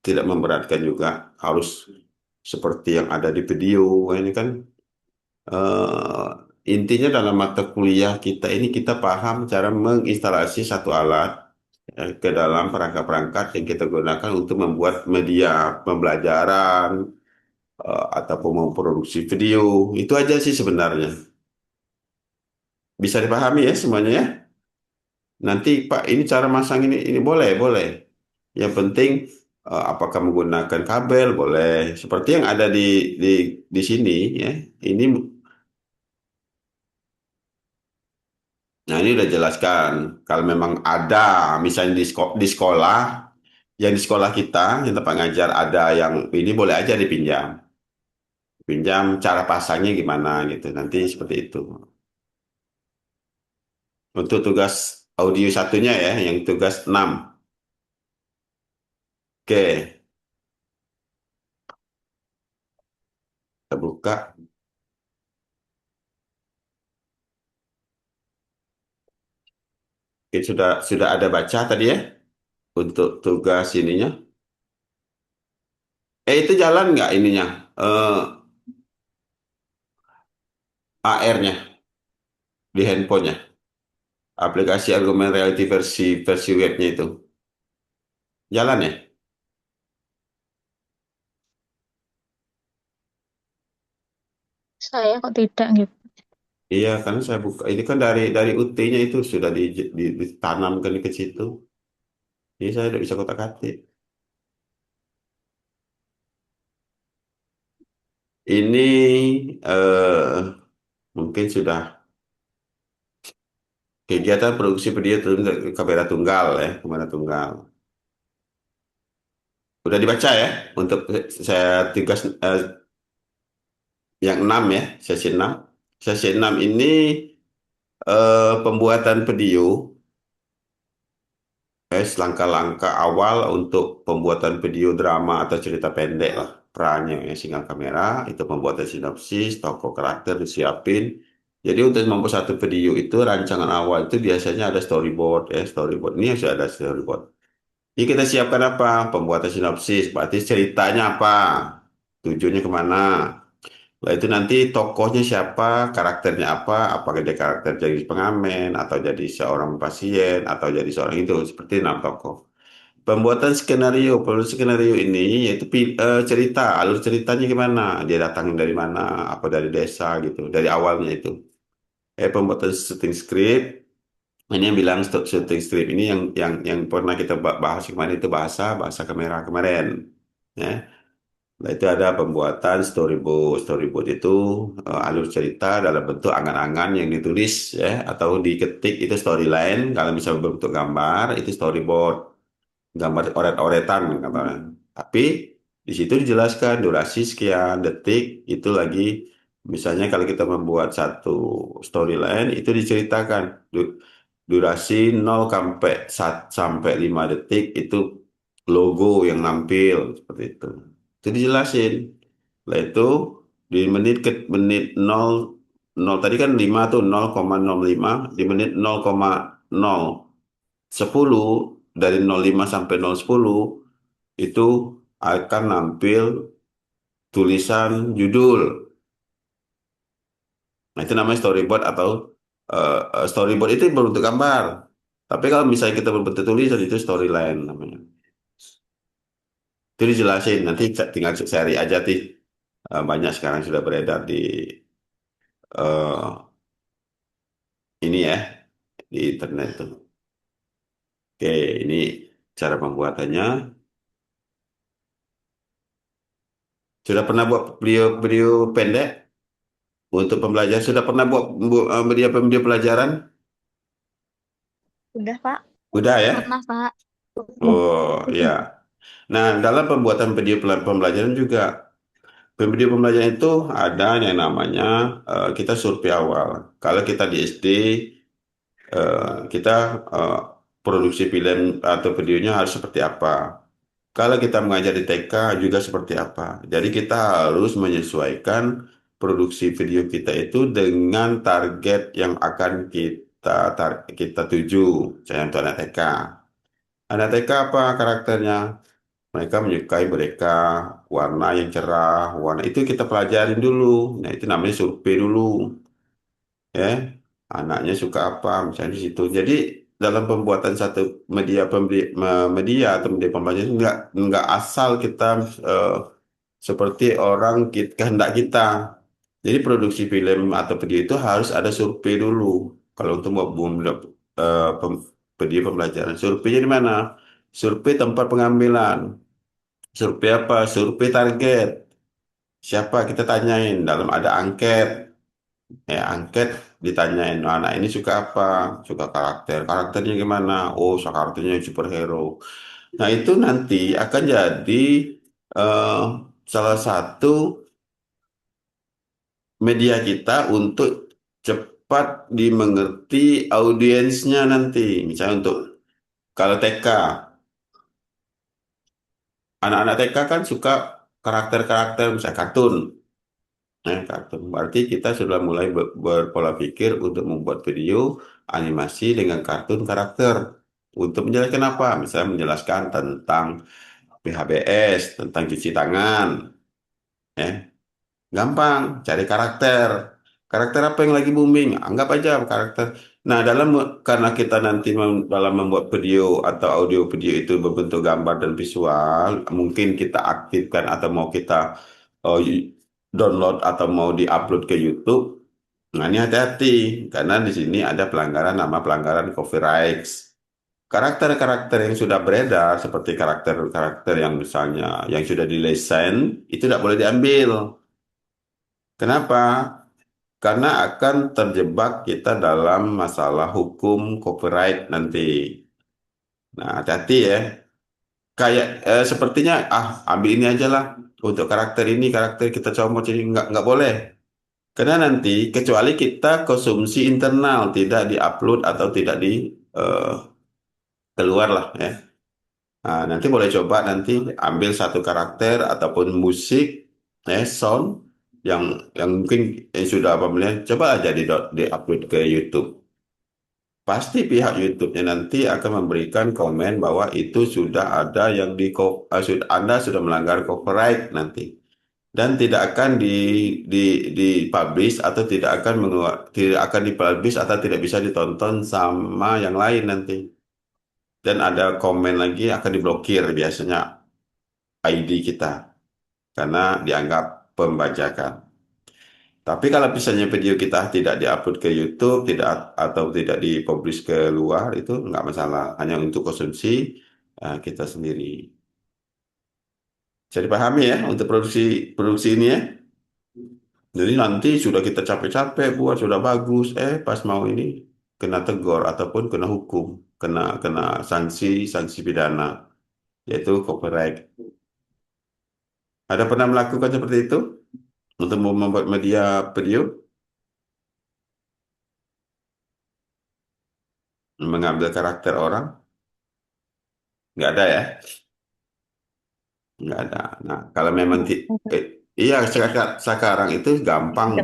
tidak memberatkan juga harus seperti yang ada di video. Ini kan eh, intinya dalam mata kuliah kita ini kita paham cara menginstalasi satu alat ke dalam perangkat-perangkat yang kita gunakan untuk membuat media pembelajaran ataupun memproduksi video. Itu aja sih sebenarnya. Bisa dipahami ya semuanya ya? Nanti Pak, ini cara masang ini boleh. Yang penting apakah menggunakan kabel boleh. Seperti yang ada di sini ya. Ini Nah, ini udah jelaskan. Kalau memang ada, misalnya di sekolah, yang di sekolah kita, yang tempat ngajar ada yang ini boleh aja dipinjam. Pinjam cara pasangnya gimana gitu. Nanti seperti itu. Untuk tugas audio satunya ya, yang tugas 6. Oke, kita buka. Oke, sudah ada baca tadi ya untuk tugas ininya. Itu jalan nggak ininya? AR-nya di handphonenya. Aplikasi argumen reality versi webnya itu. Jalan ya? Saya kok tidak gitu. Iya, karena saya buka. Ini kan dari UT-nya itu sudah ditanamkan ke situ. Jadi saya tidak bisa kotak-katik. Ini mungkin sudah kegiatan produksi video kamera tunggal ya, kamera tunggal. Udah dibaca ya untuk saya tugas yang 6 ya, sesi 6. Sesi 6 ini pembuatan video, langkah-langkah awal untuk pembuatan video drama atau cerita pendek lah. Perannya ya, single kamera, itu pembuatan sinopsis, tokoh karakter disiapin. Jadi untuk membuat satu video itu rancangan awal itu biasanya ada storyboard ya, storyboard ini sudah ada storyboard. Jadi kita siapkan apa? Pembuatan sinopsis, berarti ceritanya apa? Tujuannya kemana? Lah itu nanti tokohnya siapa, karakternya apa, apakah dia karakter jadi pengamen, atau jadi seorang pasien, atau jadi seorang itu, seperti enam tokoh. Penulis skenario ini yaitu cerita, alur ceritanya gimana, dia datangin dari mana, apa dari desa gitu, dari awalnya itu. Pembuatan syuting script, ini yang bilang syuting script ini yang pernah kita bahas kemarin itu bahasa kamera kemarin. Ya. Nah, itu ada pembuatan storyboard. Storyboard itu alur cerita dalam bentuk angan-angan yang ditulis ya atau diketik itu storyline. Kalau misalnya berbentuk gambar itu storyboard, gambar oret-oretan gambaran. Tapi di situ dijelaskan durasi sekian detik itu lagi. Misalnya kalau kita membuat satu storyline itu diceritakan durasi 0 sampai 5 detik itu logo yang nampil seperti itu. Itu dijelasin. Lah itu di menit 0 tadi kan 5 tuh 0,05 di menit 0,010 dari 0,5 sampai 0,10 itu akan nampil tulisan judul. Nah, itu namanya storyboard atau storyboard itu berbentuk gambar. Tapi kalau misalnya kita berbentuk tulisan itu storyline namanya. Itu dijelasin, nanti tinggal cari aja sih. Banyak sekarang sudah beredar di eh, ini ya, di internet tuh. Oke, ini cara pembuatannya. Sudah pernah buat video pendek untuk pembelajaran? Sudah pernah buat video pelajaran? Udah, Pak. Udah ya? Pernah, Pak. Oh, ya. Nah, dalam pembuatan video pembelajaran juga, video pembelajaran itu ada yang namanya kita survei awal. Kalau kita di SD, kita produksi film atau videonya harus seperti apa. Kalau kita mengajar di TK juga seperti apa. Jadi kita harus menyesuaikan produksi video kita itu dengan target yang akan kita tuju. Saya untuk anak TK. Anak TK apa karakternya? Mereka menyukai mereka warna yang cerah, warna itu kita pelajarin dulu. Nah, itu namanya survei dulu. Ya, anaknya suka apa misalnya di situ. Jadi dalam pembuatan satu media atau media pembelajaran nggak asal kita eh, seperti orang kehendak kita. Jadi produksi film atau video itu harus ada survei dulu. Kalau untuk membuat video pembelajaran, surveinya di mana? survei tempat pengambilan. Survei apa? Survei target. Siapa kita tanyain dalam ada angket. Angket ditanyain, "Oh, anak ini suka apa? Suka karakter. Karakternya gimana? Oh, suka karakternya superhero." Nah, itu nanti akan jadi eh, salah satu media kita untuk cepat dimengerti audiensnya nanti. Misalnya untuk kalau TK, anak-anak TK kan suka karakter-karakter misalnya kartun. Kartun. Berarti kita sudah mulai berpola pikir untuk membuat video animasi dengan kartun karakter. Untuk menjelaskan apa? Misalnya menjelaskan tentang PHBS, tentang cuci tangan. Ya, gampang, cari karakter. Karakter apa yang lagi booming? Anggap aja karakter. Nah, karena kita nanti dalam membuat video atau audio video itu berbentuk gambar dan visual, mungkin kita aktifkan atau mau kita oh, download atau mau diupload ke YouTube. Nah, ini hati-hati karena di sini ada pelanggaran copyright. Karakter-karakter yang sudah beredar seperti karakter-karakter yang misalnya yang sudah didesain itu tidak boleh diambil. Kenapa? Karena akan terjebak kita dalam masalah hukum copyright nanti. Nah, hati-hati ya. Kayak sepertinya ambil ini aja lah untuk karakter kita comot jadi nggak boleh. Karena nanti kecuali kita konsumsi internal tidak diupload atau tidak di eh, keluar lah ya. Nah, nanti boleh coba nanti ambil satu karakter ataupun musik, sound yang mungkin sudah pembelian, coba aja di-upload ke YouTube. Pasti pihak YouTube-nya nanti akan memberikan komen bahwa itu sudah ada yang Anda sudah melanggar copyright nanti. Dan tidak akan dipublish atau tidak akan dipublish atau tidak bisa ditonton sama yang lain nanti. Dan ada komen lagi akan diblokir biasanya ID kita karena dianggap pembajakan. Tapi kalau misalnya video kita tidak diupload ke YouTube, atau tidak dipublish ke luar, itu nggak masalah. Hanya untuk konsumsi kita sendiri. Bisa dipahami ya untuk produksi ini ya. Jadi nanti sudah kita capek-capek buat sudah bagus, pas mau ini kena tegur ataupun kena hukum, kena sanksi pidana, yaitu copyright. Ada pernah melakukan seperti itu untuk membuat media video, mengambil karakter orang? Nggak ada ya? Nggak ada. Nah, kalau memang iya sekarang itu gampang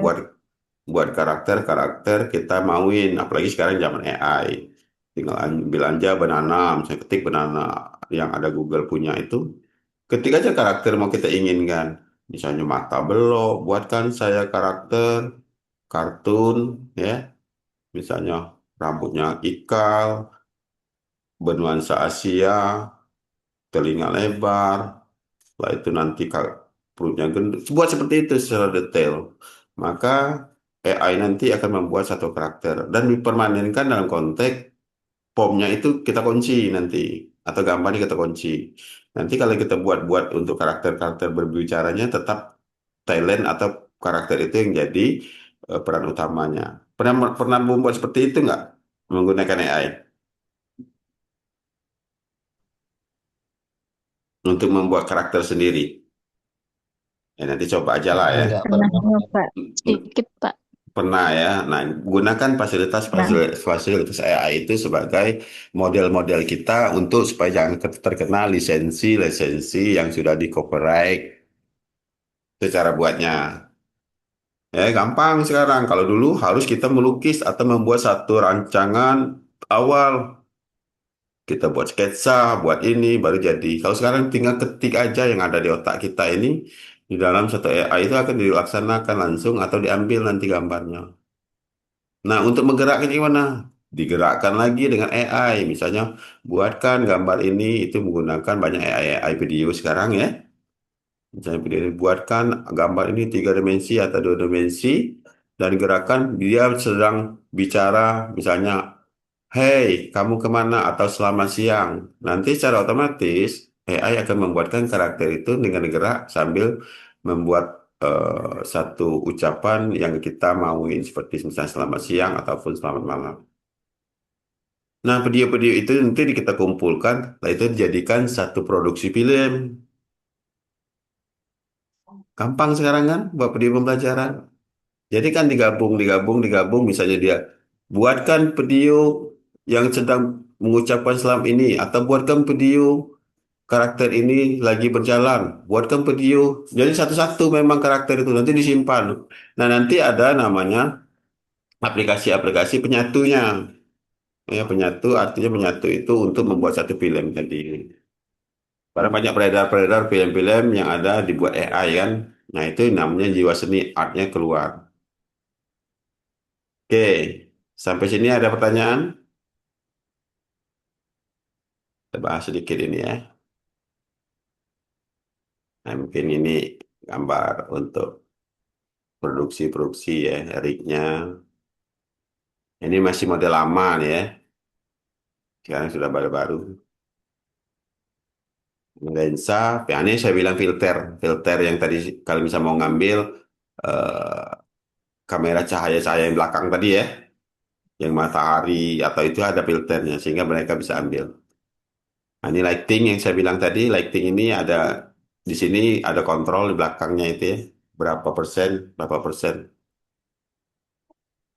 buat karakter kita mauin, apalagi sekarang zaman AI. Tinggal ambil aja banana, misalnya ketik banana yang ada Google punya itu, ketik aja karakter mau kita inginkan. Misalnya mata belok, buatkan saya karakter kartun, ya. Misalnya rambutnya ikal, bernuansa Asia, telinga lebar, setelah itu nanti perutnya gendut. Buat seperti itu secara detail. Maka AI nanti akan membuat satu karakter dan dipermanenkan dalam konteks formnya itu kita kunci nanti atau gambarnya kita kunci. Nanti kalau kita buat untuk karakter-karakter berbicaranya tetap talent atau karakter itu yang jadi peran utamanya. Pernah membuat seperti itu nggak menggunakan AI untuk membuat karakter sendiri? Ya nanti coba aja lah ya. Enggak Pernah pernah. nyoba sedikit, Pak. Pernah ya. Nah, gunakan fasilitas AI itu sebagai model-model kita untuk supaya jangan terkena lisensi yang sudah di copyright. Itu cara buatnya. Ya, gampang sekarang. Kalau dulu harus kita melukis atau membuat satu rancangan awal. Kita buat sketsa, buat ini, baru jadi. Kalau sekarang tinggal ketik aja yang ada di otak kita ini, di dalam satu AI itu akan dilaksanakan langsung atau diambil nanti gambarnya. Nah, untuk menggerakkan gimana? Digerakkan lagi dengan AI. Misalnya, buatkan gambar ini, itu menggunakan banyak AI video sekarang ya. Misalnya video ini, buatkan gambar ini 3 dimensi atau 2 dimensi, dan gerakan dia sedang bicara, misalnya Hey, kamu kemana? Atau selamat siang. Nanti secara otomatis AI akan membuatkan karakter itu dengan gerak sambil membuat satu ucapan yang kita mauin seperti misalnya selamat siang ataupun selamat malam. Nah, video-video itu nanti kita kumpulkan, lalu itu dijadikan satu produksi film. Gampang sekarang kan buat video pembelajaran. Jadi kan digabung, misalnya dia buatkan video yang sedang mengucapkan salam ini, atau buatkan video karakter ini lagi berjalan, buatkan video. Jadi satu-satu memang karakter itu nanti disimpan. Nah, nanti ada namanya aplikasi-aplikasi penyatunya. Ya, penyatu artinya penyatu itu untuk membuat satu film tadi. Karena banyak beredar-beredar film-film yang ada dibuat AI kan. Nah, itu namanya jiwa seni artnya keluar. Oke, sampai sini ada pertanyaan? Kita bahas sedikit ini ya. Nah, mungkin ini gambar untuk produksi-produksi ya, rignya. Ini masih model lama nih ya. Sekarang sudah baru-baru. Lensa, ya ini saya bilang filter. Filter yang tadi kalau misalnya mau ngambil eh, kamera cahaya-cahaya yang belakang tadi ya. Yang matahari atau itu ada filternya sehingga mereka bisa ambil. Nah, ini lighting yang saya bilang tadi, lighting ini ada di sini ada kontrol di belakangnya itu ya, berapa persen.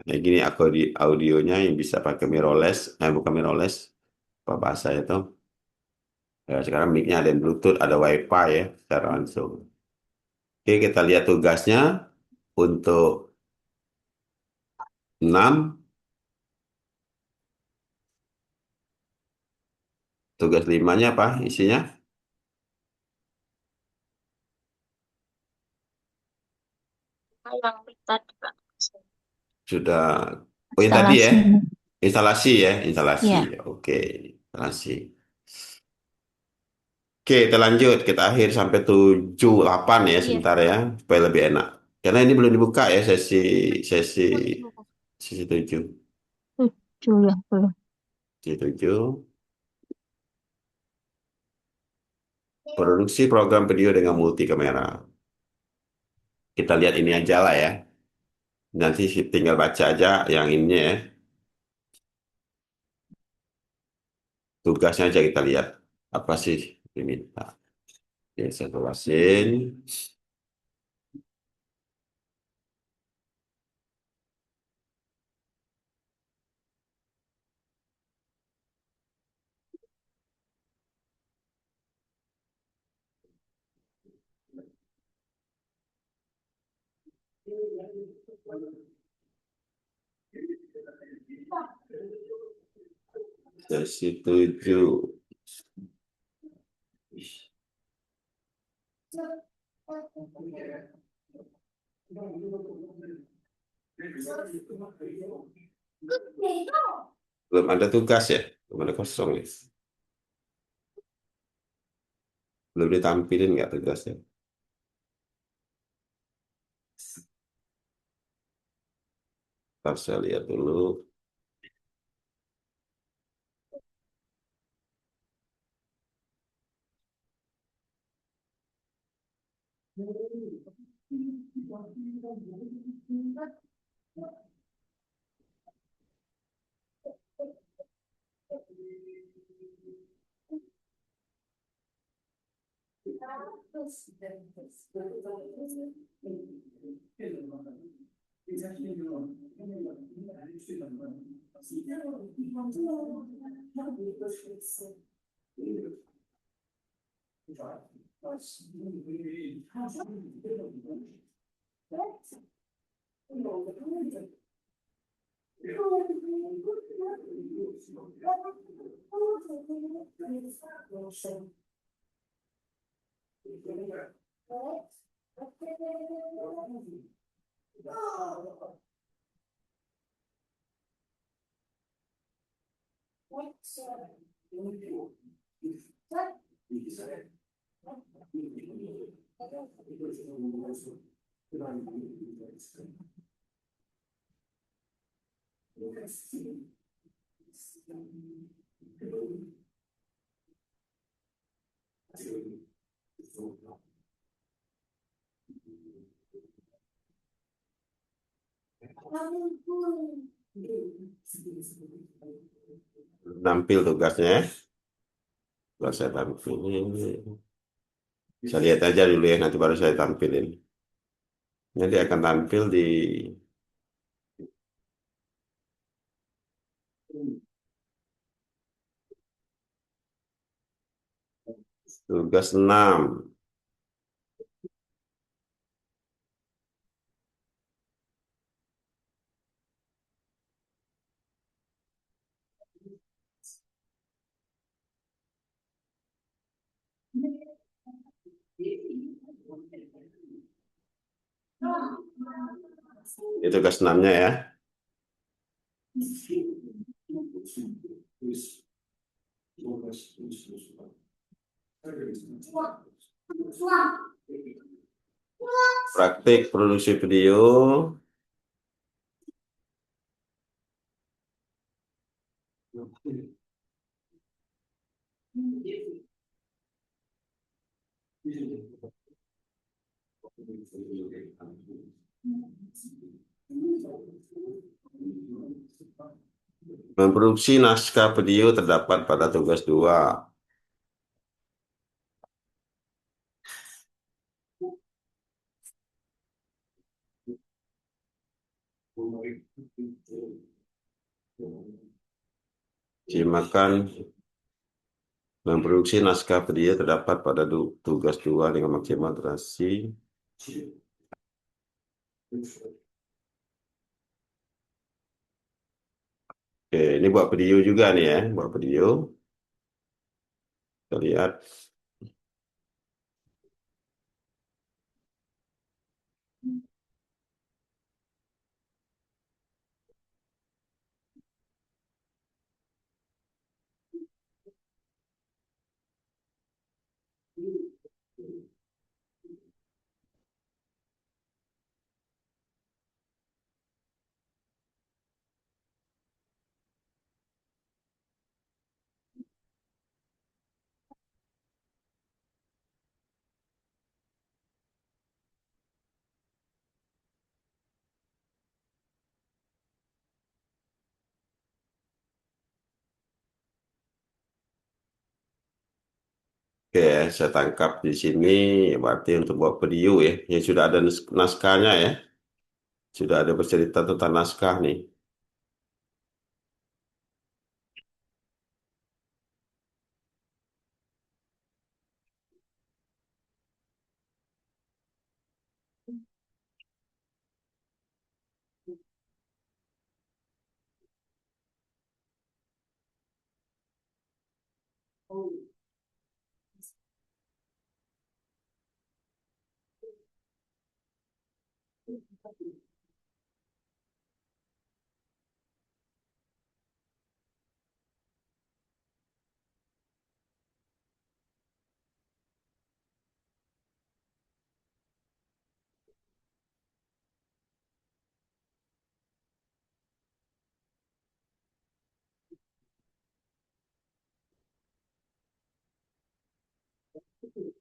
Nah, gini audionya yang bisa pakai mirrorless, bukan mirrorless, apa bahasa itu. Ya, sekarang mic-nya ada yang Bluetooth, ada Wi-Fi ya, secara langsung. Oke, kita lihat tugasnya untuk 6. Tugas 5-nya apa isinya? Sudah, oh yang tadi ya, instalasi. Iya. Oke, instalasi. Oke, kita lanjut. Kita akhir sampai 7, 8 ya Iya. sebentar ya, supaya lebih enak. Karena ini belum dibuka ya sesi sesi 7. 7 ya, belum. Sesi 7. Produksi program video dengan multi kamera. Kita lihat ini aja lah ya. Nanti tinggal baca aja yang ini ya. Tugasnya aja kita lihat. Apa sih diminta. Oke, saya jelasin. Sesi 7. Belum ada tugas ya? Belum ada kosong ya? Belum ditampilin nggak tugasnya? Ntar saya lihat dulu. Nampil tugasnya, ya. Kalau saya tampilin, saya lihat aja dulu ya, nanti baru saya tampilin. Nanti akan tampil di tugas 6. Itu tugas 6-nya ya. Praktik produksi video. Memproduksi naskah video terdapat pada tugas 2. Simakan memproduksi naskah video terdapat pada tugas 2 dengan maksimal durasi. Oke, ini buat video juga nih ya, buat video. Kita lihat. Oke, saya tangkap di sini berarti untuk buat video ya, yang sudah ada naskahnya ya, sudah ada bercerita tentang naskah nih.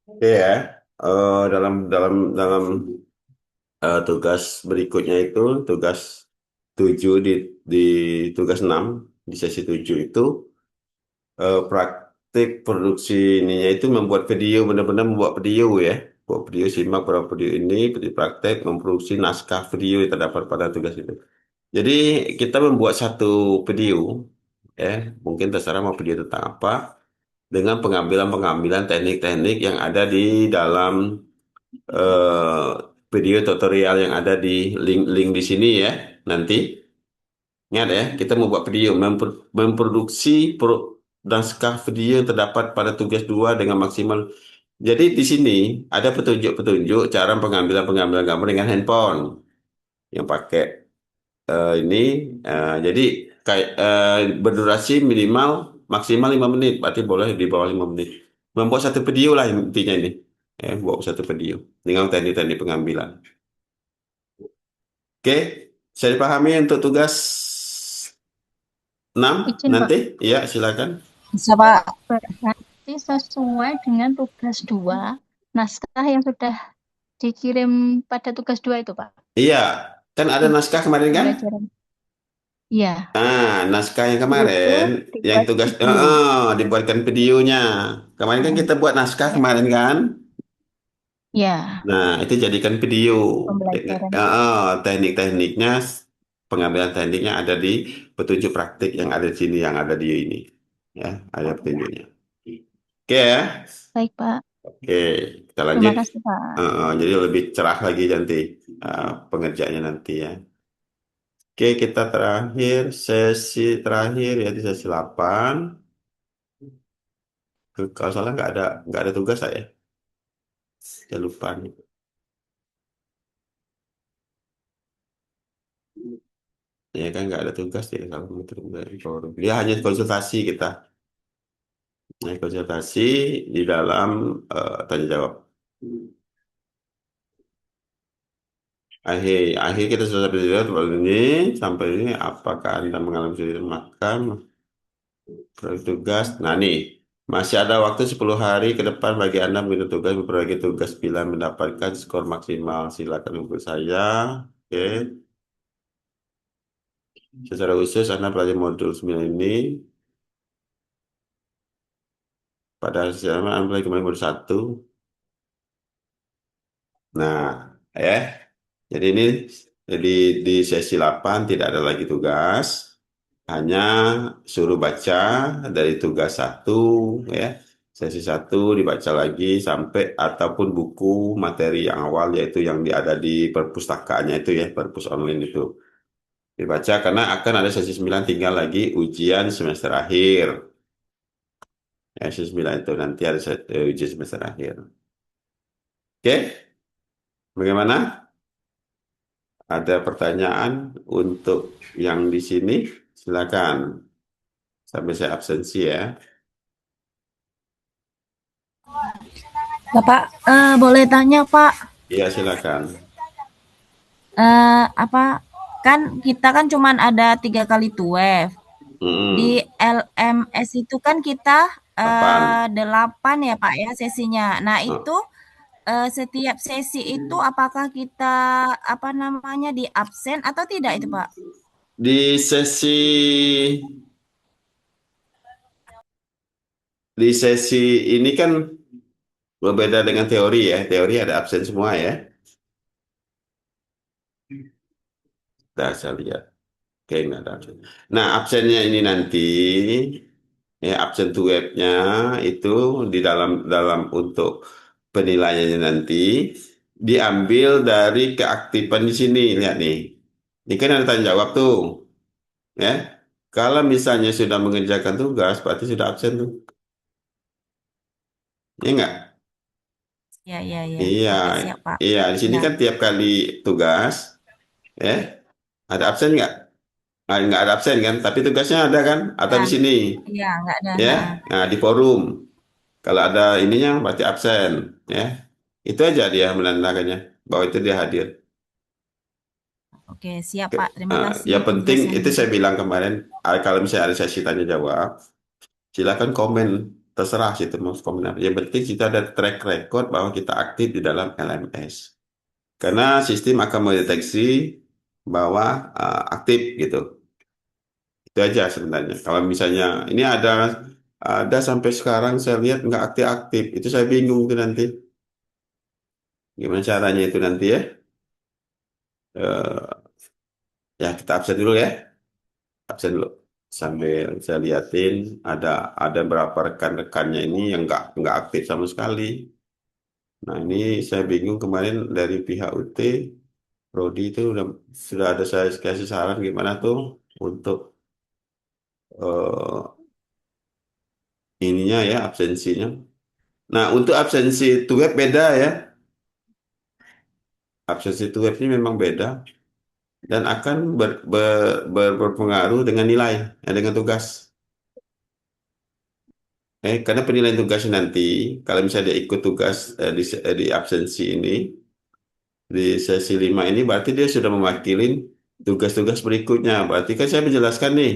Oke ya, dalam dalam dalam tugas berikutnya itu tugas 7 di tugas 6 di sesi 7 itu praktik produksi ininya itu membuat video, benar-benar membuat video ya. Buat video, simak beberapa video ini, praktek memproduksi naskah video yang terdapat pada tugas itu. Jadi kita membuat satu video ya, mungkin terserah mau video tentang apa, dengan pengambilan-pengambilan teknik-teknik yang ada di dalam eh, video tutorial yang ada di link-link di sini ya. Nanti ingat ya, kita membuat video, memproduksi naskah video yang terdapat pada tugas 2 dengan maksimal. Jadi di sini ada petunjuk-petunjuk cara pengambilan-pengambilan gambar dengan handphone yang pakai ini. Jadi kayak berdurasi minimal maksimal 5 menit, berarti boleh di bawah 5 menit. Membuat satu video lah intinya ini. Buat satu video dengan teknik-teknik pengambilan. Oke, saya dipahami untuk tugas 6 Izin, Pak. nanti? Iya, silakan. Bisa, Pak. Berarti sesuai dengan tugas 2, naskah yang sudah dikirim pada tugas 2 itu, Pak. Iya, kan ada naskah kemarin kan? Pembelajaran. Iya, Naskah yang itu kemarin, yang dibuat tugas video. dibuatkan videonya. Kemarin kan kita buat naskah Ya, kemarin kan? ya, Nah, itu jadikan video. pembelajaran. Teknik-tekniknya, pengambilan tekniknya ada di petunjuk praktik yang ada di sini, yang ada di ini. Ya, ada petunjuknya. Oke ya. Baik, Pak. Oke, kita Terima lanjut. kasih, Pak. Jadi lebih cerah lagi nanti pengerjaannya nanti ya. Oke, kita terakhir, sesi terakhir ya di sesi 8. Kalau salah nggak ada tugas saya. Saya lupa nih. Ya kan nggak ada tugas ya kalau dari forum. Dia hanya konsultasi kita. Nah, konsultasi di dalam tanya jawab. Akhir kita sudah sampai di sampai ini apakah Anda mengalami kesulitan makan proyek tugas? Nah nih masih ada waktu 10 hari ke depan bagi Anda mengikuti tugas berbagi tugas bila mendapatkan skor maksimal. Silakan hubungi saya. Oke. Secara khusus Anda pelajari modul 9 ini pada hasilnya Anda pelajari kemarin modul 1. Nah, jadi ini di sesi 8 tidak ada lagi tugas, hanya suruh baca dari tugas 1 ya. Sesi 1 dibaca lagi sampai ataupun buku materi yang awal yaitu yang ada di perpustakaannya itu ya, perpus online itu. Dibaca karena akan ada sesi 9 tinggal lagi ujian semester akhir. Ya, sesi 9 itu nanti ada ujian semester akhir. Oke? Bagaimana? Ada pertanyaan untuk yang di sini? Silakan. Sampai saya absensi ya. Bapak, boleh tanya, Pak? Iya, silakan. Kan kita kan cuman ada 3 kali TUEF. Di LMS itu kan kita 8 ya, Pak ya sesinya. Nah, itu setiap sesi itu apakah kita di absen atau tidak itu, Pak? Di sesi ini kan berbeda dengan teori ya. Teori ada absen semua ya. Nah, saya lihat. Oke, nggak ada absen. Nah, absennya ini nanti ya absen to webnya itu di dalam untuk penilaiannya nanti diambil dari keaktifan di sini. Lihat nih. Ini kan ada tanya jawab tuh. Ya. Kalau misalnya sudah mengerjakan tugas, berarti sudah absen tuh. Iya enggak? Iya. Iya, Oke, siap, Pak. iya. Di sini Ya. kan tiap kali tugas, ada absen nggak? Nggak ada absen kan? Tapi tugasnya ada kan? Atau Ya. di sini? Iya, nggak ada. Ya. Nah, di forum. Kalau ada ininya berarti absen. Ya. Itu aja dia menandakannya bahwa itu dia hadir. Oke, siap, Pak. Terima kasih Yang penting itu penjelasannya. saya bilang kemarin, kalau misalnya ada sesi tanya jawab, silakan komen, terserah situ mau komen apa. Yang penting kita ada track record bahwa kita aktif di dalam LMS. Karena sistem akan mendeteksi bahwa aktif gitu. Itu aja sebenarnya. Kalau misalnya ini ada sampai sekarang saya lihat nggak aktif-aktif, itu saya bingung tuh nanti. Gimana caranya itu nanti ya? Ya kita absen dulu ya. Absen dulu. Sambil saya liatin ada berapa rekan-rekannya ini yang nggak aktif sama sekali. Nah ini saya bingung kemarin dari pihak UT Prodi itu sudah ada saya kasih saran gimana tuh untuk ininya ya absensinya. Nah untuk absensi itu web beda ya. Absensi itu web ini memang beda dan akan berpengaruh dengan nilai dengan tugas. Karena penilaian tugas nanti, kalau misalnya dia ikut tugas di absensi ini, di sesi 5 ini, berarti dia sudah mewakili tugas-tugas berikutnya. Berarti kan saya menjelaskan nih,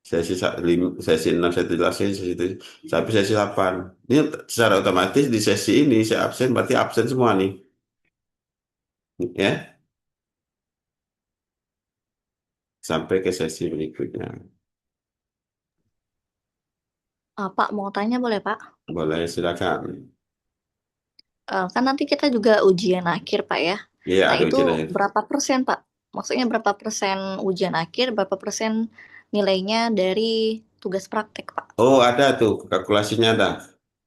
sesi 6 saya jelasin, sampai sesi 8. Ini secara otomatis di sesi ini saya absen, berarti absen semua nih. Ya, sampai ke sesi berikutnya. Pak, mau tanya boleh, Pak? Boleh, silakan. Kan nanti kita juga ujian akhir, Pak ya. Iya, Nah, ada itu ujian akhir. berapa persen, Pak? Maksudnya berapa persen ujian akhir, berapa persen nilainya dari tugas praktek, Pak? Oh, ada tuh, kalkulasinya ada.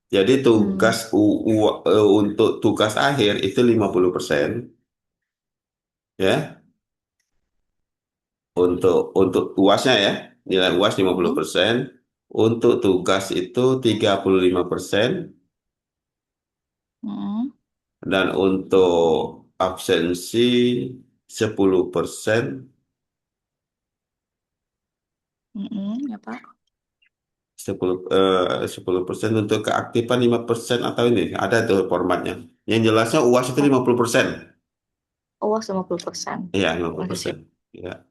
Jadi tugas untuk tugas akhir itu 50%, ya. Untuk UASnya ya, nilai UAS 50%. Untuk tugas itu 35%. Dan untuk absensi 10%. Ya, Pak. 10% untuk keaktifan 5% atau ini ada tuh formatnya. Yang jelasnya UAS itu 50%. UAS 50%. Iya, 50%. Ya.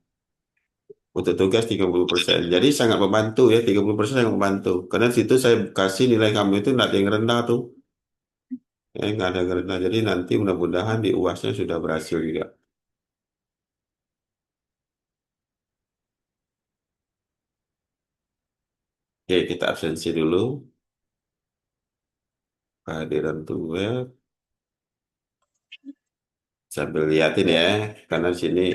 Untuk tugas 30%. Jadi sangat membantu ya, 30% sangat membantu. Karena situ saya kasih nilai kamu itu nggak ada yang rendah tuh. Nggak ada yang rendah. Jadi nanti mudah-mudahan di UASnya sudah berhasil juga. Oke, kita absensi dulu. Kehadiran tuh web. Sambil liatin ya, karena di sini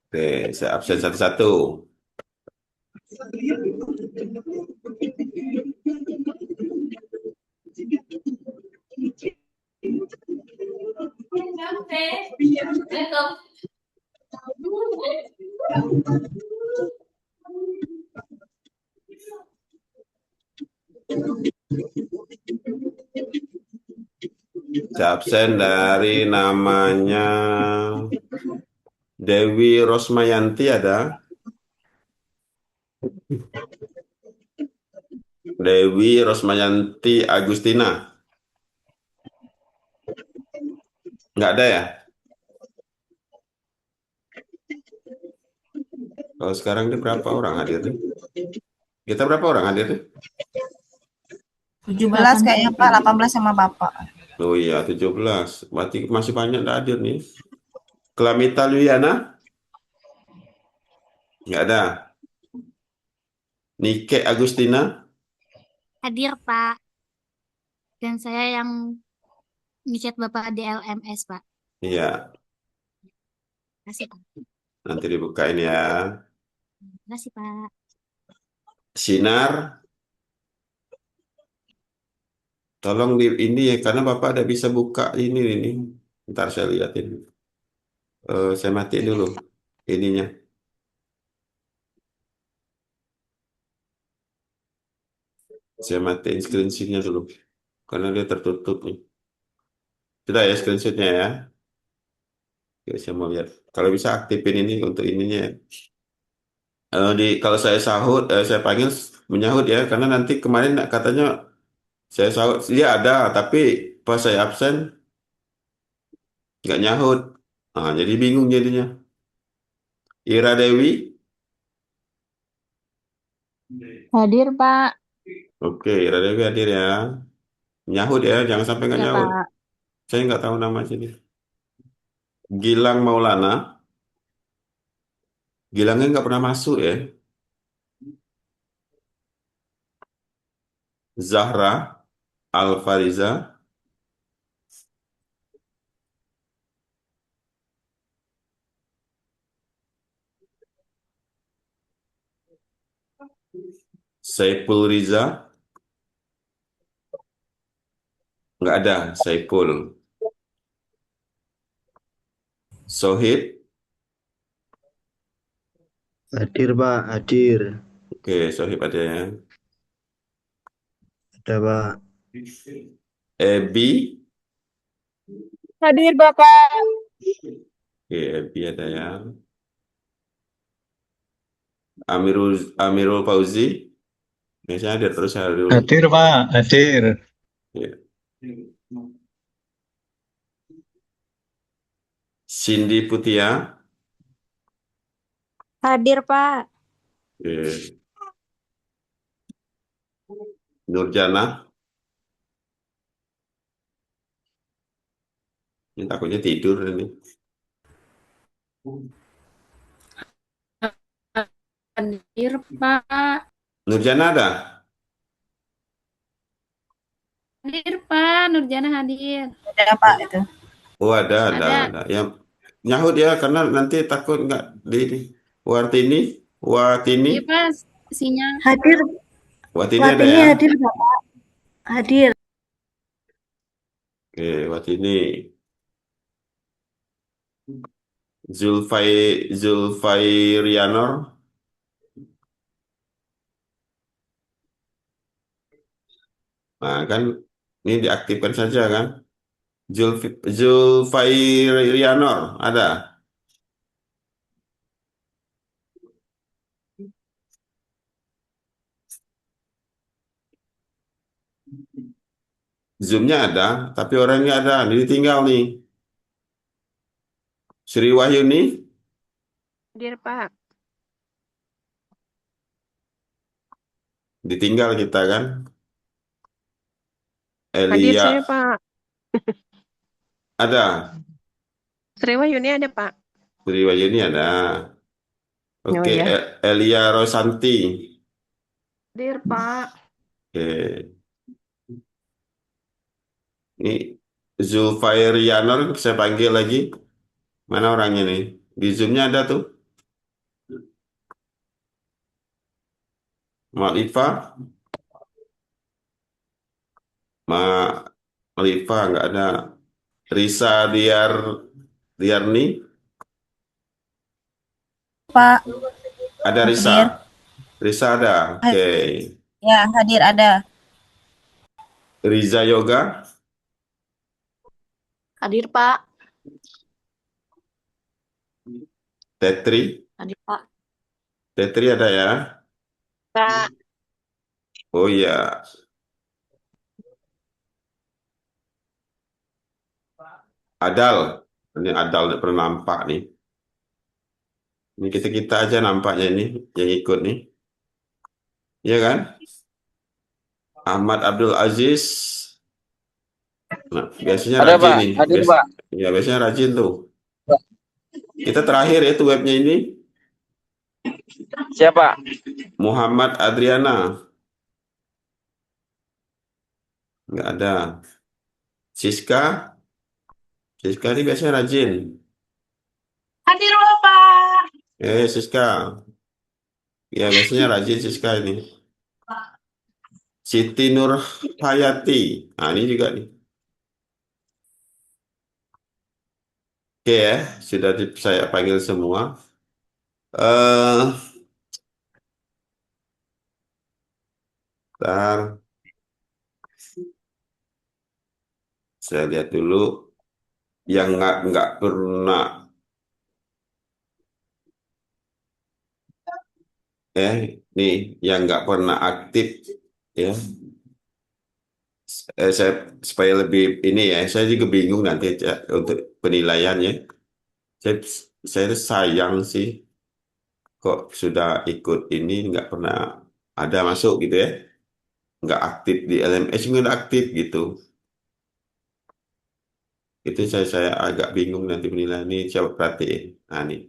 oke, saya absen satu-satu. Saya absen dari namanya Dewi Rosmayanti ada. Dewi Rosmayanti Agustina. Nggak ada ya? Kalau sekarang ini berapa orang hadir nih? Kita berapa orang hadir nih? 17 kayaknya Pak, 18 sama Bapak. Oh iya, 17. Berarti masih banyak yang hadir nih. Klamita Luyana? Nggak ada. Nike Agustina? Hadir, Pak. Dan saya yang ngechat Bapak di LMS, Pak. Iya, Terima kasih, Pak. nanti dibukain ya. Terima kasih, Pak. Sinar? Tolong di ini ya, karena Bapak ada bisa buka ini. Ntar saya liatin. Saya matiin dulu ininya. Saya matiin screenshotnya dulu, karena dia tertutup nih. Sudah ya screenshotnya ya. Oke, saya mau lihat. Kalau bisa aktifin ini untuk ininya ya. Kalau saya sahut, saya panggil menyahut ya, karena nanti kemarin katanya saya sahut, dia ada, tapi pas saya absen nggak nyahut. Nah, jadi bingung jadinya. Ira Dewi, Hadir, Pak. oke, Ira Dewi hadir ya. Nyahut ya, jangan sampai nggak Ya, nyahut. Pak. Saya nggak tahu nama sini. Gilang Maulana, Gilangnya nggak pernah masuk ya. Zahra Alfariza, Saiful Riza, nggak ada. Saiful. Sohib, Hadir Pak, hadir. oke, Sohib ada ya. Ada Pak. Ebi, Hadir, Bapak. oke, Ebi ada ya. Amirul Fauzi, Biasanya hadir terus saya dulu. Hadir, Pak. Hadir. Ya. Cindy Putia. Hadir, Pak. Oke. Nurjana. Ini takutnya tidur ini. Hadir, Pak. Nurjana ada? Hadir, Pak. Nurjana hadir. Ada Pak itu. Oh ada. Ada. Ya, nyahut ya karena nanti takut nggak di Watini. Iya, Pak. Sinyal. Hadir. Watini ada Watini ya? hadir, Bapak. Hadir. Oke, Watini. Zulfairianor. Nah kan ini diaktifkan saja kan? Zulfairianor ada? Zoom-nya ada, tapi orangnya ada. Ini ditinggal nih. Sri Wahyuni. Hadir, Pak. Ditinggal kita kan? Hadir Elia saya, Pak. ada. Sri Wahyuni ada, Pak. Sri Wahyuni ada. Oh Oke, ya. Elia Rosanti. Hadir, Pak. Oke. Ini Zulfairianor saya panggil lagi. Mana orangnya nih? Di Zoom-nya ada tuh. Malifa. Malifa nggak ada. Risa Diarni. Pak. Ada Risa. Hadir. Risa ada. Oke. Ya, hadir ada. Riza Yoga. Hadir, Pak. Tetri. Hadir, Pak. Tetri ada ya? Pak. Oh iya. Adal. Ini Adal tidak pernah nampak nih. Ini kita aja nampaknya ini yang ikut nih. Iya kan? Ahmad Abdul Aziz. Nah, biasanya Ada, rajin Pak. nih. Hadir, Pak. Ya, biasanya rajin tuh. Kita terakhir ya tuh webnya ini. Siapa? Muhammad Adriana. Nggak ada. Siska. Siska ini biasanya rajin. Hadir, Bapak. Siska. Ya, biasanya rajin Siska ini. Siti Nur Hayati. Nah, ini juga nih. Oke ya, sudah saya panggil semua. Bentar. Saya lihat dulu yang nggak pernah nih yang nggak pernah aktif ya. Saya supaya lebih ini ya, saya juga bingung nanti ya, untuk penilaiannya. Saya sayang sih kok sudah ikut ini nggak pernah ada masuk gitu ya, nggak aktif di LMS nggak aktif gitu. Itu saya agak bingung nanti penilaian ini, coba perhatiin. Nah nih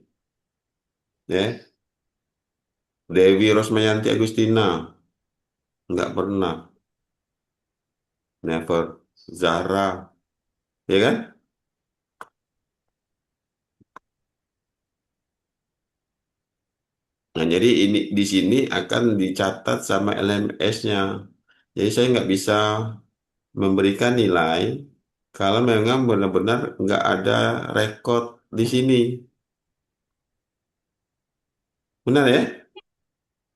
ya, Dewi Rosmayanti Agustina nggak pernah, never. Zahra ya kan. Nah, jadi ini di sini akan dicatat sama LMS-nya. Jadi saya nggak bisa memberikan nilai kalau memang benar-benar nggak ada rekod di sini. Benar ya?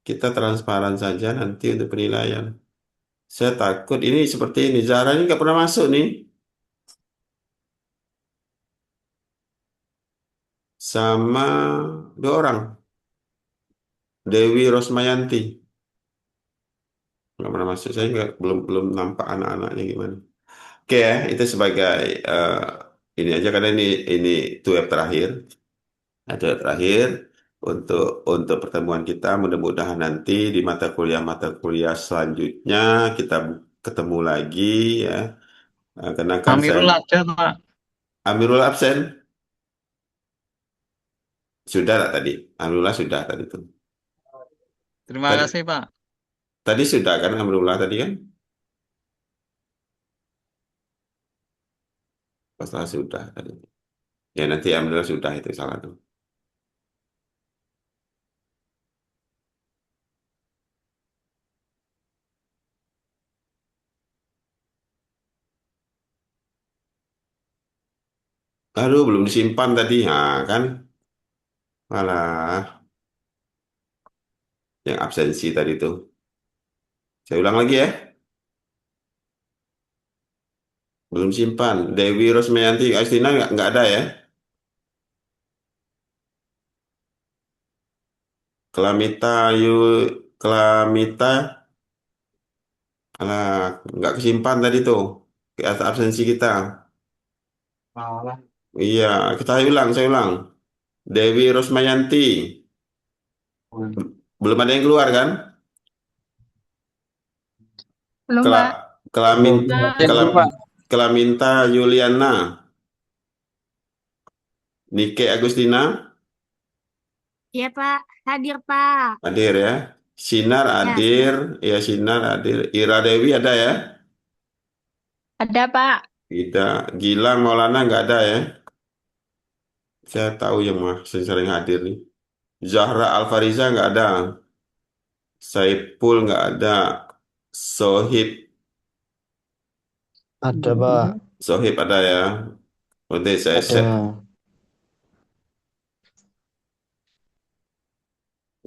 Kita transparan saja nanti untuk penilaian. Saya takut ini seperti ini. Zara ini nggak pernah masuk nih. Sama dua orang. Dewi Rosmayanti. nggak pernah masuk. Saya belum belum nampak anak-anaknya gimana. Oke ya, itu sebagai ini aja karena ini itu web terakhir. Itu web terakhir untuk pertemuan kita. Mudah-mudahan nanti di mata kuliah selanjutnya kita ketemu lagi ya. Karena kan Amirul ada, Pak. Amirul absen. Sudah lah tadi. Alhamdulillah sudah tadi tuh. Terima Tadi, kasih, Pak. tadi sudah kan Alhamdulillah tadi kan? Pasal sudah tadi. Ya nanti Alhamdulillah sudah itu salah tuh. Aduh belum disimpan tadi. Nah kan? Malah yang absensi tadi tuh. Saya ulang lagi ya. Belum simpan. Dewi Rosmayanti Astina nggak ada ya. Kelamita Kelamita nggak kesimpan tadi tuh. Ke atas absensi kita. Malah. Iya, saya ulang. Dewi Rosmayanti. Belum ada yang keluar kan? Belum, Kela, Pak. Kelamin, Belum, Pak. Kelaminta Yuliana. Nike Agustina. Iya, Pak. Hadir, Pak. Hadir ya. Sinar Ya, hadir. Ya, Sinar hadir. Ira Dewi ada ya? Ada, Pak. Tidak. Gilang Maulana nggak ada ya? Saya tahu yang sering hadir nih. Zahra Alfariza nggak ada. Saipul nggak ada. Sohib. Ada, Pak. Sohib ada ya. Nanti saya Ada. set.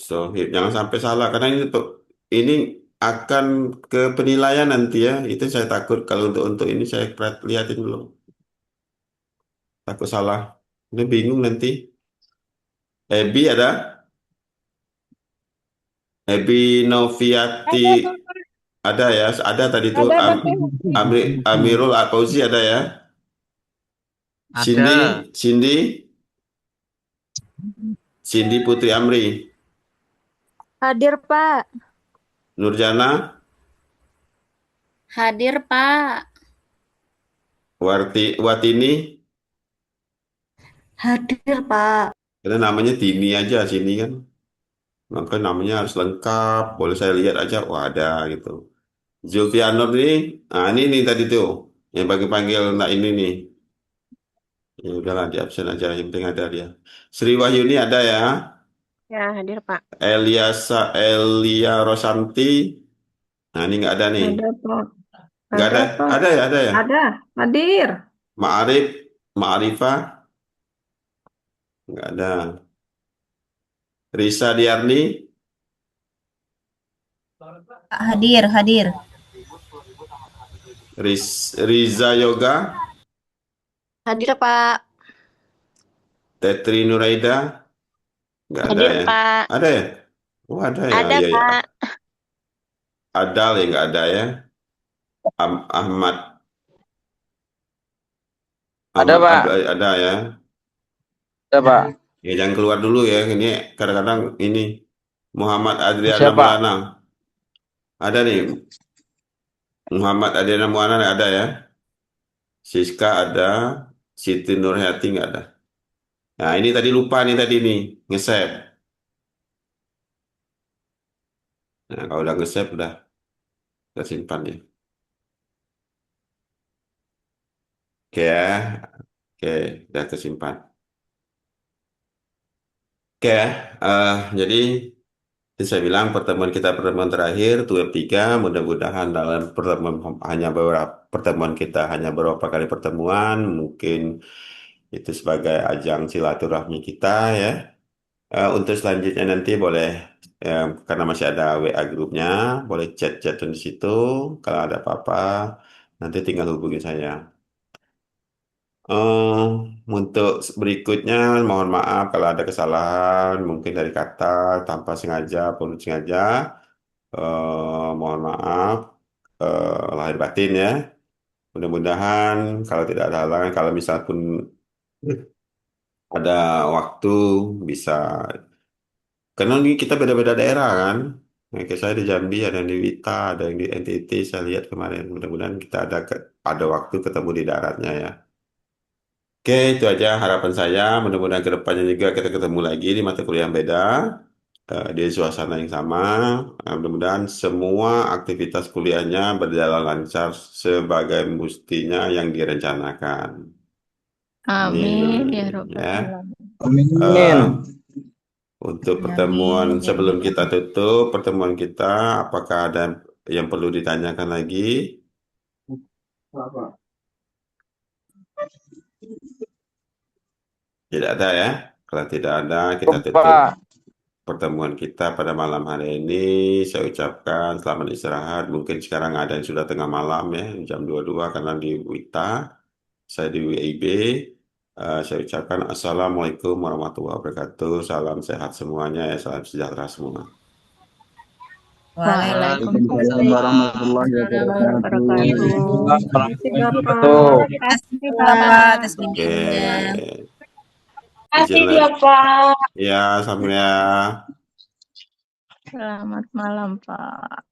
Sohib. Jangan sampai salah. Karena ini akan ke penilaian nanti ya. Itu saya takut kalau untuk ini saya lihatin dulu. Takut salah. Ini bingung nanti. Ebi ada? Ebi Noviati ada ya? Ada tadi tuh. Ada, Pak. Amirul Fauzi ada ya? Cindy, Ada. Cindy, Cindy Putri Amri, Hadir, Pak. Nurjana, Hadir, Pak. Watini, Hadir, Pak. karena namanya Tini aja sini kan. Maka namanya harus lengkap. Boleh saya lihat aja, wah ada gitu. Zulfianur ini, nah ini nih tadi tuh, yang panggil nak ini nih. Ya udahlah di absen aja, yang penting ada dia. Sri Wahyuni ada ya. Ya, hadir, Pak. Elia Rosanti, nah ini nggak ada nih. Ada, Pak. Nggak ada, Pak. ada ya, ada ya. Ada. Hadir. Ma'arifah, nggak ada. Risa Diarni, Hadir, hadir. Riza Yoga, Hadir, Pak. Tetri Nuraida, nggak ada hadir, ya. Pak. Ada ya? Oh ada ya, Ada, iya ya. Pak. Adal ya nggak ada ya. Ahmad, Ada, Pak. Ada ya. Ada, Pak. Ya jangan keluar dulu ya. Ini kadang-kadang ini Muhammad Adriana Siapa? Maulana. Ada nih. Muhammad Adriana Maulana ada ya. Siska ada. Siti Nurhayati nggak ada. Nah ini tadi lupa nih tadi nih nge-save. Nah kalau udah nge-save udah kita simpan ya. Oke ya. Oke, udah tersimpan. Oke ya. Jadi saya bilang pertemuan terakhir itu web 3, mudah-mudahan dalam pertemuan kita hanya beberapa kali pertemuan, mungkin itu sebagai ajang silaturahmi kita ya. Untuk selanjutnya nanti boleh karena masih ada WA grupnya, boleh chat-chat di situ. Kalau ada apa-apa nanti tinggal hubungi saya. Untuk berikutnya mohon maaf kalau ada kesalahan mungkin dari kata tanpa sengaja, pun sengaja. Mohon maaf lahir batin ya. Mudah-mudahan kalau tidak ada halangan, kalau misal pun ada waktu bisa, karena ini kita beda-beda daerah kan. Nah, kayak saya di Jambi, ada yang di Wita, ada yang di NTT, saya lihat kemarin. Mudah-mudahan kita ada waktu ketemu di daratnya ya. Oke, itu aja harapan saya. Mudah-mudahan ke depannya juga kita ketemu lagi di mata kuliah yang beda, di suasana yang sama. Mudah-mudahan semua aktivitas kuliahnya berjalan lancar sebagai mestinya yang direncanakan. Amin ya Ya. Rabbal Alamin. Amin. Untuk pertemuan Amin. sebelum kita tutup pertemuan kita, apakah ada yang perlu ditanyakan lagi? Tidak ada ya. Kalau tidak ada, kita tutup Pak. pertemuan kita pada malam hari ini. Saya ucapkan selamat istirahat. Mungkin sekarang ada yang sudah tengah malam ya, jam 22 karena di Wita, saya di WIB. Saya ucapkan Assalamualaikum warahmatullahi wabarakatuh. Salam sehat semuanya ya, salam sejahtera semua. Waalaikumsalam warahmatullahi wabarakatuh. Terima kasih Bapak atas Oke. bimbingannya. Izin ya Pak. Ya, sampai ya. Selamat malam Pak.